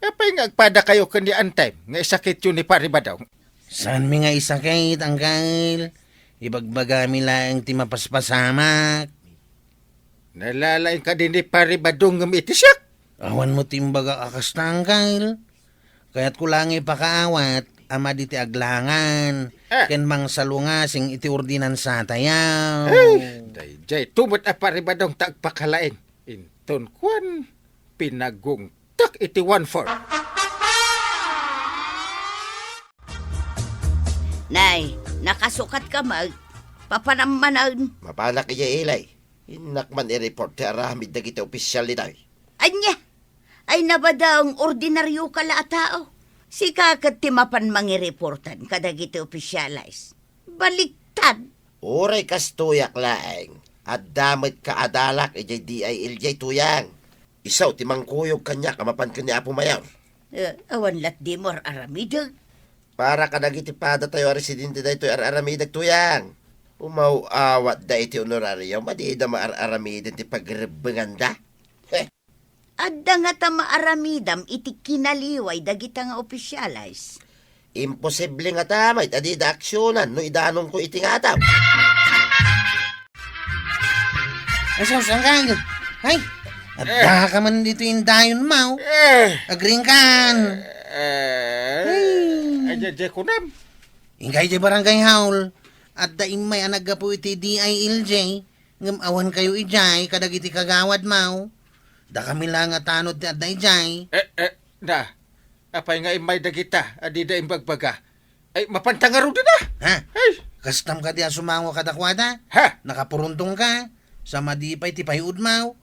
[SPEAKER 2] Apay nga agpada kayo kani antime, nga isakit yun ni pari badaw.
[SPEAKER 5] Saan mi nga isakit ang kail? Ibagbagami lang ti mapaspasamak.
[SPEAKER 2] Nalalain ka din ni pari badong ng itisyak.
[SPEAKER 5] Awan mo timbaga akas tangkail. Kaya't ko lang ipakaawat, ama di ti aglangan. Ken mang salungasing iti ordinansa tayaw.
[SPEAKER 2] Dayjay, tumot a pari badong tagpakalain. Inton kwan, pinagong tak iti 1-4.
[SPEAKER 1] Nay, nakasukat ka mag. Papanamanan.
[SPEAKER 4] Mapanak ijay ilay. Inak man i-report ti aramid dagiti opisyal ni day.
[SPEAKER 1] Anya, ay nabadaong ordinaryo kala tao. Si kakat ti mapan mangireportan kadagiti opisyalis. Baliktad.
[SPEAKER 4] Uray kas tuyak laeng. At damit ka adalak ijay DILJ tuyang. Isaw ti mangkuyog kanya kamapan ka ni Apo Mayor.
[SPEAKER 1] Awan lat di mo aramidag.
[SPEAKER 4] Para ka nagitipada tayo residente da ito araramidag tuyang. Umauawat da iti honoraryo, madi da maararamidin ti pagrebengan da.
[SPEAKER 1] Adda nga ta maaramidam iti kinaliway dagita nga opisyalis.
[SPEAKER 4] Imposible nga tamay, adi da aksyonan, no idanon ko iti nga tam.
[SPEAKER 5] Saan ka? Ay, adda ka man dito yung dayon mo. Agring kan.
[SPEAKER 2] Aja kunam.
[SPEAKER 5] Ingkay di barangay haul. At da imay anag po iti DILJ. Ngam awan kayo ijay, kadag iti kagawad mo. Da kami lang nga tanod ti adda ijay.
[SPEAKER 2] Apay nga imay dagita, adi da imbagbaga. Ay, mapantangaro din na.
[SPEAKER 5] Ha?
[SPEAKER 2] Ay,
[SPEAKER 5] Kastam ka di sumango kadakwada?
[SPEAKER 2] ha?
[SPEAKER 5] Nakapuruntong ka? Sa madipay ti payud mo?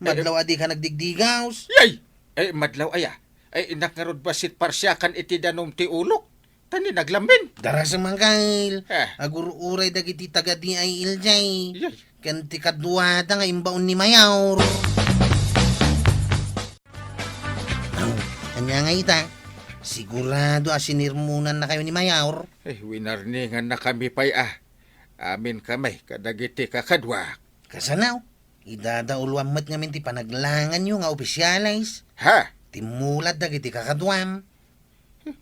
[SPEAKER 5] Madlaw adi ka nagdigdigaws?
[SPEAKER 2] Yay! Ay, madlaw aya. Ay, inakarod basit parsyakan iti danom ti ulok. Tani naglamin.
[SPEAKER 5] Darasang mangkail.
[SPEAKER 2] Ha?
[SPEAKER 5] Agururay dagiti taga DILJ.
[SPEAKER 2] Yay!
[SPEAKER 5] Kan ti kadwada nga imbaon ni Mayaw. Anya nga ita, sigurado asinirmunan na kayo ni Mayor.
[SPEAKER 2] Ay, winarningan na kami pa'y Amin kamay, kadagiti kakadwa.
[SPEAKER 5] Kasanaw, idadaulwam mat nga minti panaglangan nyo nga opisyalis.
[SPEAKER 2] Ha?
[SPEAKER 5] Timulad dagiti kakadwam.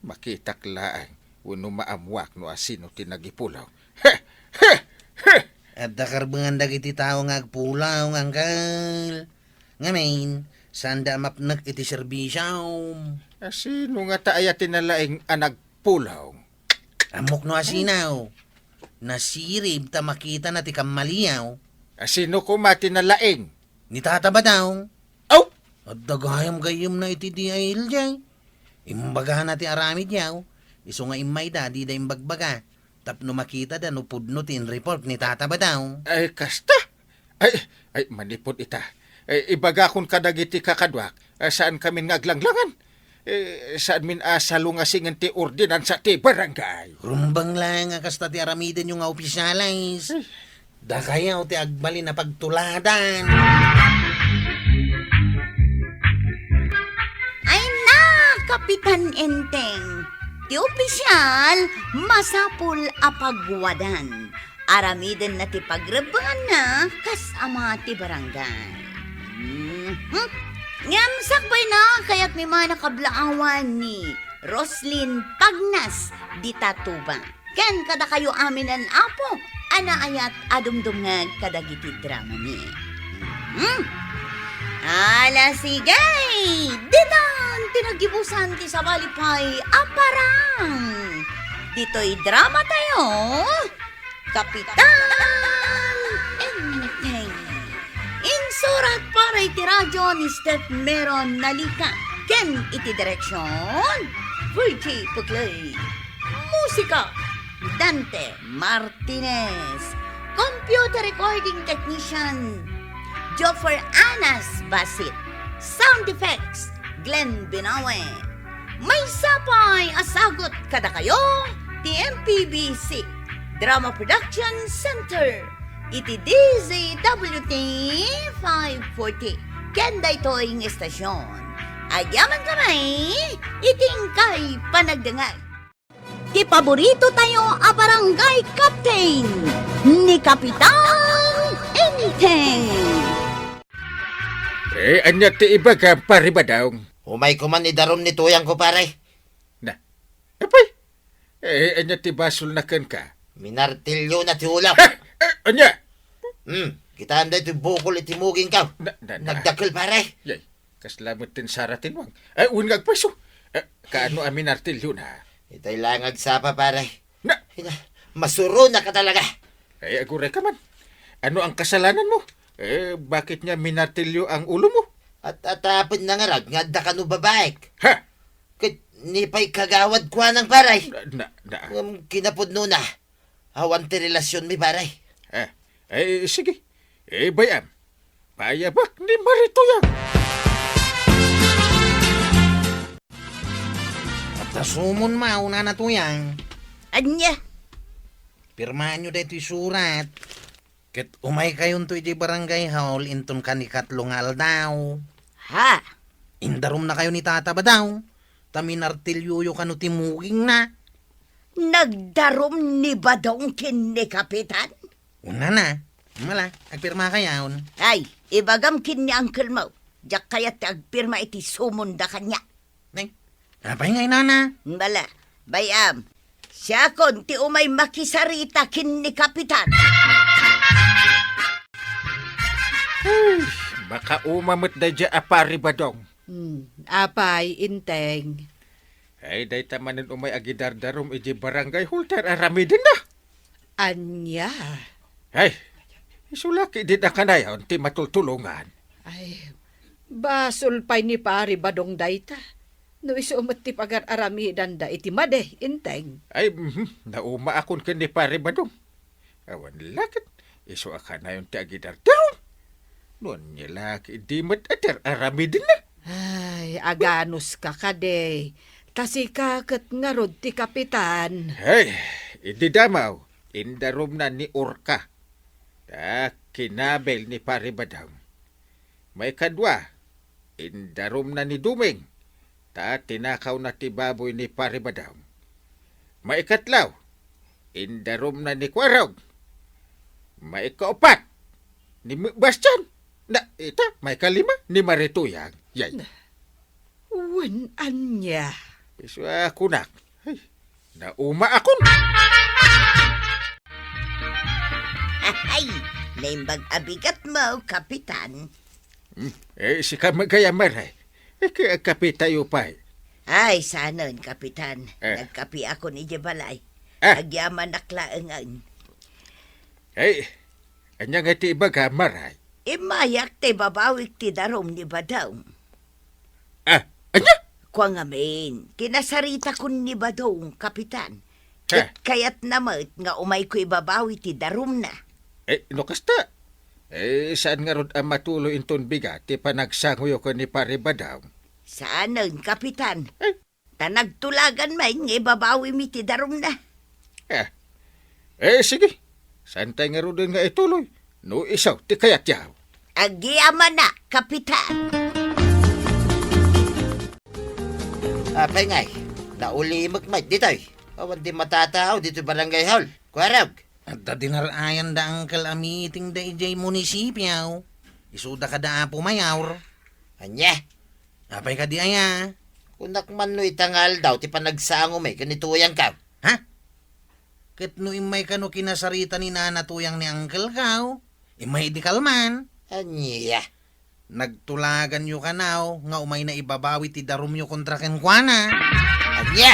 [SPEAKER 2] Makitaklaan, uno maamwak no asino tinagipulaw.
[SPEAKER 5] At dakarbangan dagiti tao nga agpulaw nga angkal. Ngamin, sanda mapnak iti serbisyaw.
[SPEAKER 2] Asino nga taaya tinalaing anagpulaw?
[SPEAKER 5] Amok no asinaw. Nasirib ta makita na ti kamaliyaw.
[SPEAKER 2] Asino ko matinalaing?
[SPEAKER 5] Ni tata ba daw?
[SPEAKER 2] Oh!
[SPEAKER 5] At dagayam-gayam na iti DILJ. Imbagahan na ti aramid yaw. Iso nga imay da, di da imbagbaga. Tapno makita da no pudno tin report ni tata ba daw?
[SPEAKER 2] Ay, kasta! Ay, manipod ita. Ay, ibaga kung kadagiti kakadwak, saan kami ngaglanglangan? Saan min salungasingan ti ordinansa ti barangay?
[SPEAKER 5] Rumbang lang nga kasta ti aramiden yung nga opisyalis. Da kayaw ti agbali na pagtuladan.
[SPEAKER 7] Ay na, Kapitan Enteng. Ti opisyal, masapul apagwadan. Aramiden na ti pagrebangan na kas ama ti barangay. Ngam sakbay na kaya't may mga nakablaawan ni Roslyn Pagnas di Tatuba. Ken kada kayo aminan apo, ana ayat adumdumngag kadagiti drama ni. Ala sigay! Ditan tinagibusan ti sa balipay aparang! Dito'y drama tayo, Kapitan Enteng. Insurat para iti radyo ni Steph Meron Nalika. Ken iti direksyon, Virgie Puglay. Musika, Dante Martinez. Computer recording technician, Joffer Anas Basit. Sound effects, Glenn Binawe. May sapay asagot kada kayo, TMPBC Drama Production Center. Iti DZWT 540. Kenda ito'y estasyon. Agyaman kamay, iting kay panagdangag. Ti paborito tayo a barangay captain ni Kapitan Enteng.
[SPEAKER 2] Anya ti ibaga paribadaw.
[SPEAKER 4] Umay ko man idarom ni tuyang ko pare.
[SPEAKER 2] Na, apay, anya ti basol na ken ka.
[SPEAKER 4] Minartilyo na ti ulam.
[SPEAKER 2] Anya?
[SPEAKER 4] Kita anda ito bukol iti muging ka. Nagdakil pare.
[SPEAKER 2] Yay, kaslamot tin saratin wang. Unngag paso. Kaano amin artilyo na?
[SPEAKER 4] Itay lang agsapa pare.
[SPEAKER 2] Na,
[SPEAKER 4] Masuro na ka talaga.
[SPEAKER 2] aguray ka man. Ano ang kasalanan mo? Bakit niya minartilyo ang ulo mo?
[SPEAKER 4] At atapin na nga rag, nga da ka no babaek.
[SPEAKER 2] Ha?
[SPEAKER 4] Kit nipay kagawad kwa ng paray.
[SPEAKER 2] Na.
[SPEAKER 4] Kinapod no na. Awan ti relasyon mi paray.
[SPEAKER 2] Sige. Bayam. Payabak ni Marito yan.
[SPEAKER 5] At tasumon mauna na tuyang.
[SPEAKER 1] Anya?
[SPEAKER 5] Pirmahan nyo dito surat. Ket umay kayon to iti barangay hall inton kanikatlong aldaw.
[SPEAKER 1] Ha?
[SPEAKER 5] Indarom na kayo ni tata ba daw? taminartilyo ka no timuging na.
[SPEAKER 1] Nagdarom ni Badong kin ni Kapitan?
[SPEAKER 5] Una na. Mala, agpirma kayaon.
[SPEAKER 1] Ay, ibagam kin ni Uncle Mo. Diyak kaya't agpirma iti sumunda kanya.
[SPEAKER 5] Neng, apay ngay nana.
[SPEAKER 1] Bala, bayam. Siya kon ti umay makisarita kin ni Kapitan.
[SPEAKER 2] Baka umamot da dya apari Badong.
[SPEAKER 3] Apay, Inteng.
[SPEAKER 2] Ay, day tamanin umay agidardarom iji barangay hulter arami din na.
[SPEAKER 3] Anya.
[SPEAKER 2] Ay, isulaki din na kanayon ti matultulungan.
[SPEAKER 3] Ay, basol pay ni pari Badong dayta. No iso ti pagar-arami danda iti made, Inteng.
[SPEAKER 2] Ay, nauma akon kin ni pare Badong. Awan lakit, iso akanayon ti agidardarom. Noon niya laki di mat ater arami din na.
[SPEAKER 3] Ay, aganos ka kade. Tasi kakat nga rod ti Kapitan.
[SPEAKER 2] Hey, hindi damaw. Indarom na ni Orka. Ta kinabel ni pare Badong. May kadwa. Indarom na ni Duming. Ta tinakaw na ti baboy ni pare Badong. May katlaw. Indarom na ni Kwarog. May kaupat. Ni Bastian. Na ita, may kalima ni Marituyang. Yay.
[SPEAKER 3] Wan anya.
[SPEAKER 2] Iso akunak. Ay, nauma akon.
[SPEAKER 1] Ay, naimbag abigat mo, Kapitan.
[SPEAKER 2] Si kamagayamar ay. Kaya kapi tayo pa.
[SPEAKER 1] Ay, sanon, Kapitan. Nagkapi ako ni Jebalay. Agyaman naklaangan.
[SPEAKER 2] Ay, anya nga ti ibagamar ay.
[SPEAKER 1] Imayak te babawik ti darom ni Badong.
[SPEAKER 2] Anya?
[SPEAKER 1] Kwa ngamin, kinasarita ko ni Badong, Kapitan.
[SPEAKER 2] Ha?
[SPEAKER 1] Kaya't namat nga umay ko ibabawi ti darom na.
[SPEAKER 2] No kasta. Saan nga ron ang matuloy inton bigat ti panagsanguyo ko ni pare Badong?
[SPEAKER 1] Saanon, Kapitan? Tanagtulagan may nga ibabawi mi ti darom na.
[SPEAKER 2] Sige. Saan tayo nga ron nga ituloy? No isaw, ti kayat yaw.
[SPEAKER 1] Agyaman na, Kapitan.
[SPEAKER 4] Apay ngay, naulimag may ditoy. Awan di matatao dito barangay hall. Kwarag.
[SPEAKER 5] At dinarayan da angkal amiting da ijay munisipyaw. Isuda ka da apo mayawr.
[SPEAKER 4] Anya,
[SPEAKER 5] Apay ka di aya.
[SPEAKER 4] kunak man no itangal daw ti panagsango may kanituyang ka.
[SPEAKER 5] Ha? Ket no imay ka no kinasarita ni nanatuyang ni angkal kaw. Imay di kalman.
[SPEAKER 4] Anya,
[SPEAKER 5] Nagtulagan yu kanaw nga umay na ibabawi ti darum yu kontra kenkwana.
[SPEAKER 4] anya.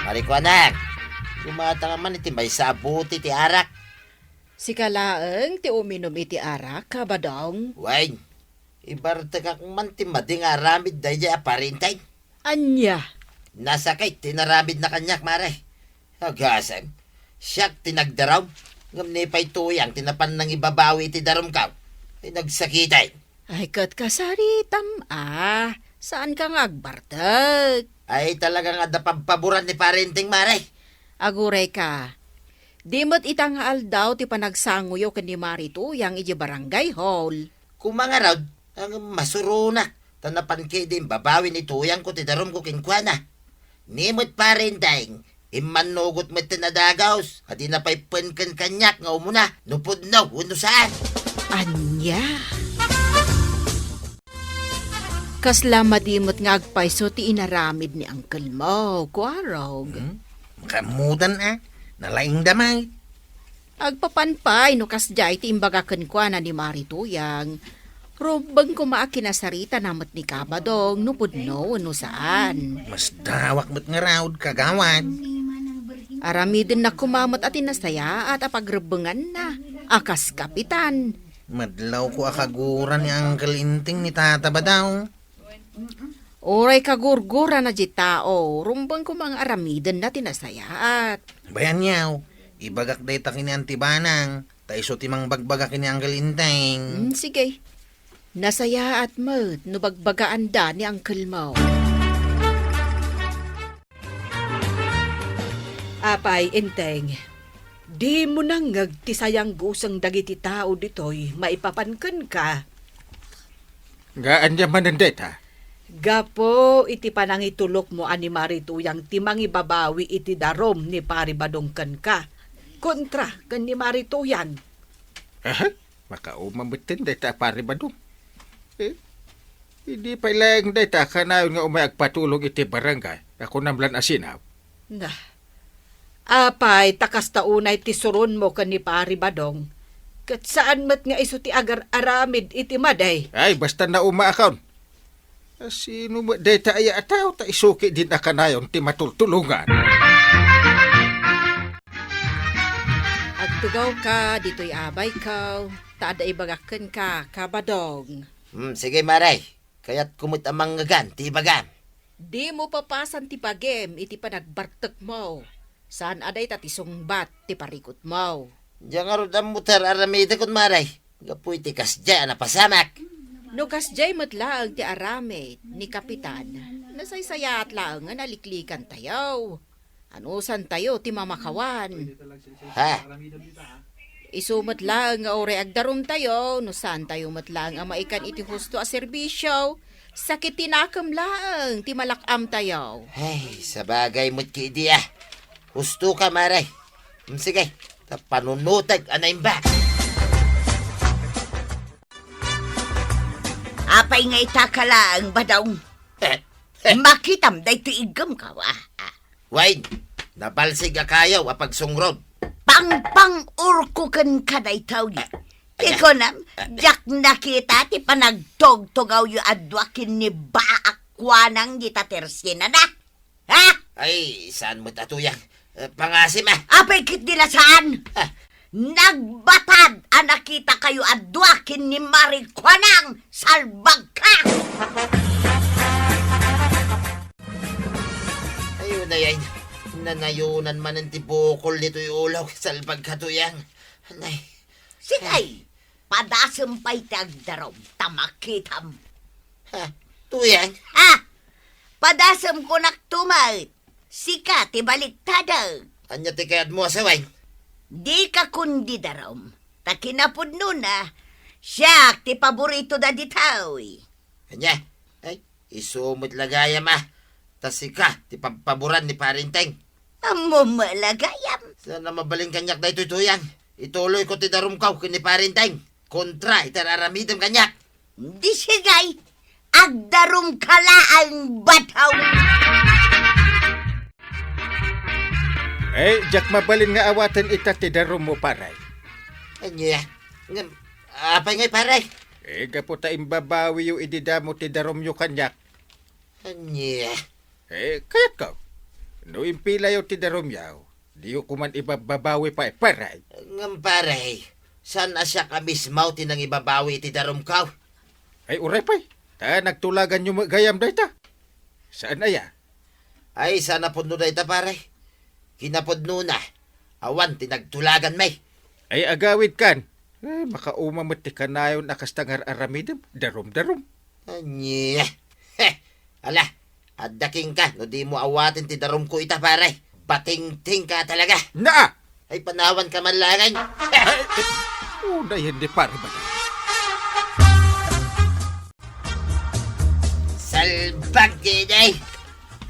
[SPEAKER 4] Marikwanak, kumata ka man iti may sabuti ti arak.
[SPEAKER 6] Si kalaeng ti uminom iti arak, ka Badong.
[SPEAKER 4] Wain, ibarta ka kung man ti mading aramid daya aparintay.
[SPEAKER 6] Anya.
[SPEAKER 4] Nasakay, tinaramid na kanyak, mare. Agasan, siyak tinagdaraw. Ngam ni pa'y tuyang, tinapan ng ibabawi ti darom ka. Ay nagsakitay.
[SPEAKER 6] Ay, kat kasaritam, Saan ka nga agbartag?
[SPEAKER 4] Ay talaga nga napagpaboran ni parenting, mare.
[SPEAKER 6] Aguray ka. Di mo't itangaal daw ti panagsanguyo kan ni Marito yang iji barangay hall.
[SPEAKER 4] Kung mga raw, ang masuruna. Tanapan kay din babawi ni tuyang ko ti darom ko kinkwana. Nimot parenteng. Imanugot mo tinadagaws. At inapaypan kan kanyak nga umuna. Nupod na, uno saan.
[SPEAKER 6] Anya. Kasla madimot nga agpayso ti inaramid ni Uncle Mo, Kwarog.
[SPEAKER 5] Makamudan nalaing damay.
[SPEAKER 6] Agpapanpay no kasjay ti imbagakan kwa na ni Marituyang. Robang kumaakinasarita namot ni Kabadong nupod no saan.
[SPEAKER 5] Mas dawak mo't nga raud kagawad.
[SPEAKER 6] Aramidin na kumamot at inasaya at apagrebengan na. Akas Kapitan.
[SPEAKER 5] Madlaw ko akaguran ni Uncle Inting ni Tata ba daw?
[SPEAKER 6] Oray kagurgura na di tao. Rumbang ko mga aramidin na tinasaya at.
[SPEAKER 5] Bayan yaw, ibagak day ta kini Antibanang. Taiso timang bagbagak kini Uncle Inting.
[SPEAKER 6] Sige. Nasaya at mo't nubagbagaan da ni Uncle Mo.
[SPEAKER 3] Apay, Inteng. Di mo nang ngagtisayang gusang dagiti tao ditoy, maipapankan ka.
[SPEAKER 2] Gaan niya manandet ha.
[SPEAKER 3] Gapo iti panangitulok mo ani Marituyang ti mangibabawi iti darom ni Pari Badong ken ka. Kontra ken ni Marituyang.
[SPEAKER 2] Aha, makaumamutin dayta Pari Badong. Hindi pa ilang dayta kanayon nga umay agpatulog iti barangay. Ako namlan asinaw.
[SPEAKER 3] Nah. Apay takas taunay ti suron mo ken ni Pari Badong. Ket saan met nga isu ti agar aramid iti maday.
[SPEAKER 2] Ay, basta na umaakaw. Sino mo dayta ay ataw ta isuki din akanayon ti matultulungan.
[SPEAKER 6] Agtugaw ka, dito'y abay ka, taada ibagaken ka, kabadong.
[SPEAKER 4] Sige, Maray. Kaya't kumot amang ngagan, ti bagam.
[SPEAKER 6] Di mo papasan ti pagem, iti panagbartek mo. Saan aday tati sungbat, ti parikot mo.
[SPEAKER 4] Diyan nga rin ang mutar aramida kun Maray. Gapuy ti kasya na pasamak.
[SPEAKER 6] Nugas jay matlaang ti arame ni Kapitan. Nasaysayat laang nga naliklikan tayo. Anusan tayo ti mamakawan.
[SPEAKER 4] Ha?
[SPEAKER 6] Isumat lang nga ore agdarum tayo, no saan tayo matlang ang maikan iti husto a serbisyo. Sakit tinakam lang, ti malakam tayo.
[SPEAKER 4] Ay, sa bagay mo't ki idea. Husto ka, Maray. Sige, panunutag anay ba?
[SPEAKER 1] Apay nga itakalang Badong. Makitam day ti igam ka
[SPEAKER 4] Wayne, nabalsig ka kayaw apag sungrod.
[SPEAKER 1] Pang urko ken kaday tawgi. Iko nam, jak nakita ti panagtog-togaw yu adwakin ni baakwanang di tatersina na. Ha?
[SPEAKER 4] Ay, saan mo tatuyang? Pangasim
[SPEAKER 1] Apay kit nila saan? Nagbatad ang nakita kayo adwakin ni Marikwanang salbag ka!
[SPEAKER 4] Ayun na yan. Nanayunan man ang tibukol nito yung ulaw. Salbag katuyang. Anay.
[SPEAKER 1] Sigay, padasampay tagdarom, tamakitam.
[SPEAKER 4] Ha? Tuyang?
[SPEAKER 1] Ha? Padasam ko naktumay. Sika, tibaliktadaw.
[SPEAKER 4] Anya ti kayad mo sa Wayne?
[SPEAKER 1] Di ka kundi darom. Takinapod nun siya, ti paborito da ditaw.
[SPEAKER 4] Anya? Ay, isumot lagayam Tasika, ti pampaburan ni Parinteng.
[SPEAKER 1] Amo malagayam.
[SPEAKER 4] Sana mabaling kanyak na ito'y tuyang. Ituloy ko ti darumkaw kini Parinteng. Kontra, itararamidam kanyak.
[SPEAKER 1] Di sigay, agdarom kala ang bataw.
[SPEAKER 2] Jak mabalin nga awatan itati darom mo Paray.
[SPEAKER 4] Anya? Apay ngay Paray?
[SPEAKER 2] Gapo ta imbabawi yu ididamo ti darom yu kanyak.
[SPEAKER 4] Anya?
[SPEAKER 2] Kayat ka. No impila yu ti darom yaw. Di yu kuman ibabawi pa Paray.
[SPEAKER 4] Ngam Paray, saan asya ka mismaw tinang ibabawi ti darumkaw?
[SPEAKER 2] Uray pa'y. Ta nagtulagan yu magayam da ita. Saan aya?
[SPEAKER 4] Ay, sana puno na ita Paray. Kinapodno na. Awan, tinagtulagan may.
[SPEAKER 2] Agawid kan. Makaumamot ti kanayon akastangar aramidem. Darom-darom.
[SPEAKER 4] Anya? Ala, adaking ka. No di mo awatin ti darom ko ita Paray. Bating-ting ka talaga.
[SPEAKER 2] Naa!
[SPEAKER 4] Ay, panawan ka man langan.
[SPEAKER 2] Una hindi pare ba?
[SPEAKER 4] Salbag dinay.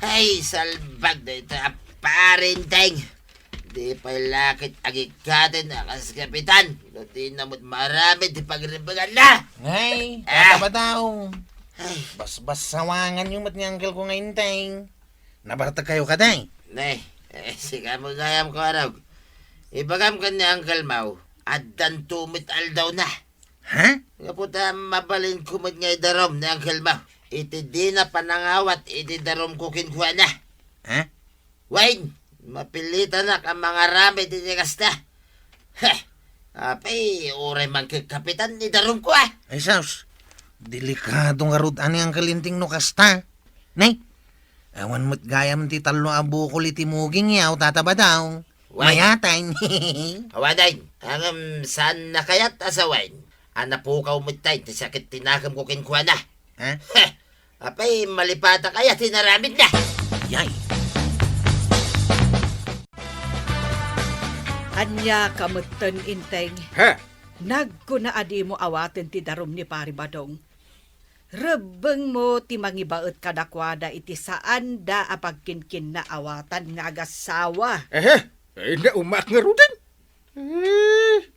[SPEAKER 4] Ay, salbag na ita Parinteng. Di pa lakit agikatin akas kapitan. No di namot marami di pagribagan na.
[SPEAKER 5] Ay,
[SPEAKER 4] Ah!
[SPEAKER 5] ba daw?
[SPEAKER 4] Ay,
[SPEAKER 5] Bas-bas sawangan yung mat ni uncle ko ngayon, Teng. Nabartag kayo ka, Teng.
[SPEAKER 4] nay, sige mo gayam ko araw. Ibagam ka ni Uncle Mau. Addan tumit aldaw na.
[SPEAKER 5] Ha?
[SPEAKER 4] Nga puta mabalin kumot ngay darom ni Uncle Mau. Iti di na panangawat, iti darom ko kinkuha na.
[SPEAKER 5] Ha?
[SPEAKER 4] Wayne, mapilitan na ka mga rami di kasta. Apay, uray man kay kapitan ni darom ko
[SPEAKER 5] Ay, Saus. Delikado nga rod ani ang kalinting no kasta. Nay, awan mo't gayam ti talo abukol iti muging yaw tataba daw.
[SPEAKER 4] Why?
[SPEAKER 5] Mayatay.
[SPEAKER 4] Awaday, hangam saan na kayat asawin? Anapukaw mo tayo, ti sakit tinakam ko kinkuha na.
[SPEAKER 5] Ha?
[SPEAKER 4] Apay, malipata kaya tinaramid na.
[SPEAKER 5] Yay.
[SPEAKER 3] Anya kamutan inteng.
[SPEAKER 2] Ha?
[SPEAKER 3] Nagkuna adi mo awaten ti darom ni Pari Badong. Rebeng mo ti mangibaet kadakwada iti saan da apagkinkin na awatan nga agasawa.
[SPEAKER 2] Naumak nga rudin.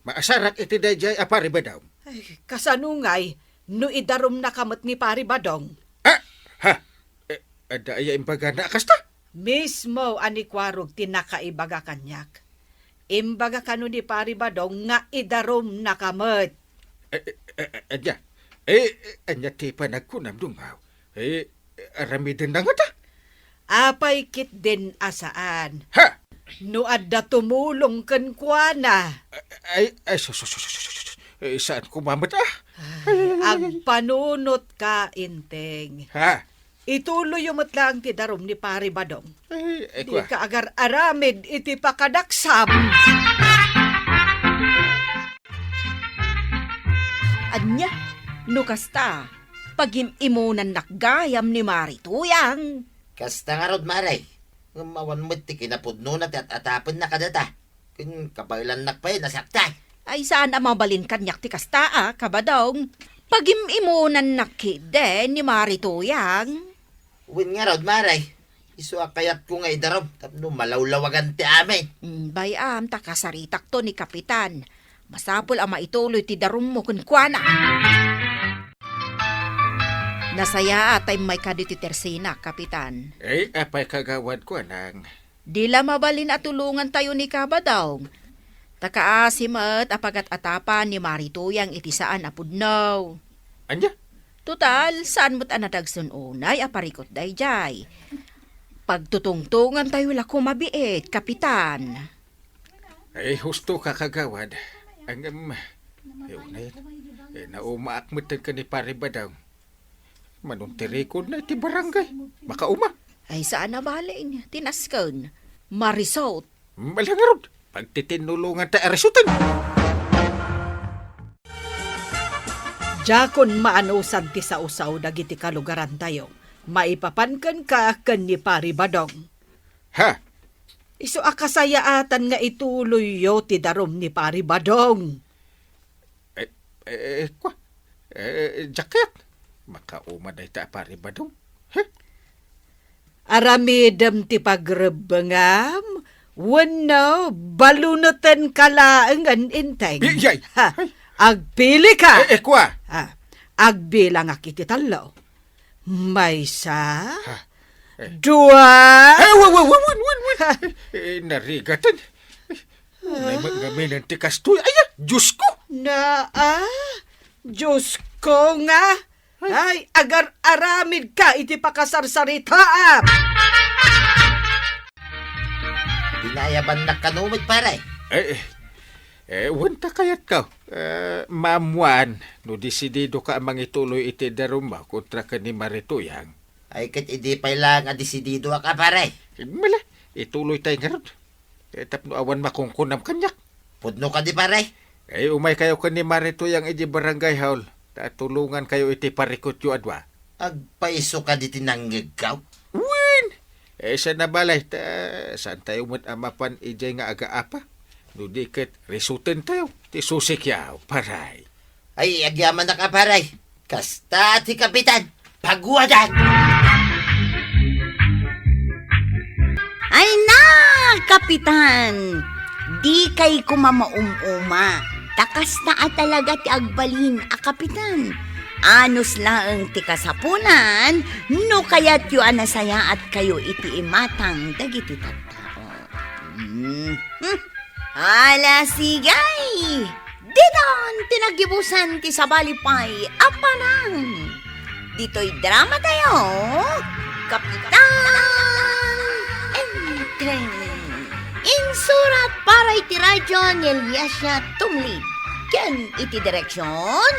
[SPEAKER 2] Maasarak iti dayjay apari ba daw?
[SPEAKER 3] Ay, kasanungay, no idarom na kamot ni Pari Badong.
[SPEAKER 2] Ada imbaga na kasta?
[SPEAKER 3] Mismo anikwarog tinakaibaga kanyak. Imbaga kanu ni Pari Badong nga idarom na kamot.
[SPEAKER 2] Anya ti panagkunam dungaw. Aramidin na nga ta.
[SPEAKER 3] Apay kit din asaan.
[SPEAKER 2] Ha?
[SPEAKER 3] No adda tumulong ken kuana.
[SPEAKER 2] Saan kumamat
[SPEAKER 3] Ag panunot ka, Inteng.
[SPEAKER 2] Ha?
[SPEAKER 3] Ituloy yung matlang ti darom ni Pari Badong. Di
[SPEAKER 2] Kwa.
[SPEAKER 3] ka agar aramid iti pakadaksam.
[SPEAKER 6] Anya, no kasta, pagimimunan nakgayam ni Marituyang.
[SPEAKER 4] Kasta nga rod, Maray. Mawan mo't ti kinapudno na at atapon na kadata. Kun kapailan nakpay, nasakta.
[SPEAKER 6] Ay saan ang mabalin kanyak ti kasta, kabadong? Pagimimunan nakide ni Marituyang.
[SPEAKER 4] Uwin nga rod, Maray. Isu akayat ko nga idarom. Tapno malawlawagan ti amin.
[SPEAKER 6] Bayam, takasaritak to ni Kapitan. Masapol ang maituloy ti darum mo kun kuana. Nasaya atay may kaditi tersina, Kapitan.
[SPEAKER 2] Apay kagawad ko nang.
[SPEAKER 6] Dila mabalin at tulungan tayo ni Kabadong. Takaasimat apagat atapan ni Marituyang itisaan apudnaw.
[SPEAKER 2] Anya?
[SPEAKER 6] Total, saan mo't anadagsun unay aparikot dayjay. Pagtutungtungan tayo lako mabiit, Kapitan.
[SPEAKER 2] Husto ka kagawad. Ang unay. Naumaakmutan ka ni Pari Badong. Manuntirikod na iti barangay. Makauma.
[SPEAKER 6] Ay saan na baling, tinaskon. Marisot.
[SPEAKER 2] Malangarod. Pagtitinulungan ta arisutan.
[SPEAKER 3] Jakon maanusan ti sausaw dagiti kalugaran tayo. Maipapankan ka ken ni Pari Badong.
[SPEAKER 2] Ha?
[SPEAKER 3] Isu akasayaatan nga ituloy yo ti darom ni Pari Badong.
[SPEAKER 2] Kwa? Jacket? Makauma na ita Pari Badong.
[SPEAKER 3] Aramidem ti pagrebengam, wano balunutan kalaangan Inteng.
[SPEAKER 2] Yay!
[SPEAKER 3] Ha, agpili ka.
[SPEAKER 2] Kwa?
[SPEAKER 3] Ha, agbilang akiti talo. Maysa, dua,
[SPEAKER 2] Narigatan. Nagaminan ti kastoy. Ay, Diyos ko!
[SPEAKER 3] Diyos ko nga. Ay, agar aramid ka iti pakasarsarita.
[SPEAKER 4] Dinayaban na kanumit, Paray.
[SPEAKER 2] Wanta kayat ka. Maamuan, no disidido ka amang ituloy iti daruma kontra ka ni Marituyang.
[SPEAKER 4] Ay kat idi pa lang adisidido ka, Paray.
[SPEAKER 2] Mala, ituloy tayo nga ron. Tapno awan makungkunam kanyak.
[SPEAKER 4] Pudno ka di, Paray.
[SPEAKER 2] Umay kayo ka ni Marituyang iti barangay haul. Tulungan kayo iti parikot yu adwa.
[SPEAKER 4] Agpaiso ka di tinanggagaw.
[SPEAKER 2] Win! Sa nabalay, saan tayo mo't amapan ijay nga aga-apa? Nudikit, risuten tayo. Ti susikyaw, Paray.
[SPEAKER 4] Ay, agyaman na ka, Paray. Kasta ti Kapitan. Pagwadan!
[SPEAKER 7] Ay na, Kapitan! Di kay kumamaumuma. Takas na talaga ti agbalin a Kapitan. Anos lang ti kasapunan, no kayat yu anasaya at kayo iti imatang dagiti tattao. Ala sigay! Didon tinagibusan ti sabalipay apanang. Dito'y drama tayo, Kapitan Enteng. Insurat para iti radyo ni Eliasya Tumlid. Ken iti direksyon,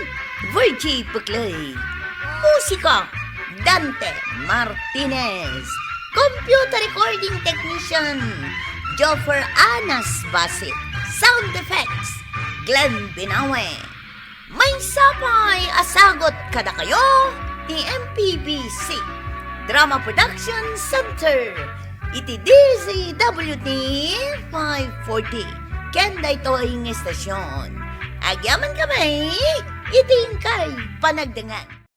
[SPEAKER 7] Virgie Puclay. Musika, Dante Martinez. Computer recording technician, Joffer Anas Basit. Sound effects, Glenn Binawe. May sapay asagot kada kayo, ti MPBC Drama Production Center. Iti DZWT 540. Kenda ito ang estasyon. Agyaman kami, itingkay panagdangan.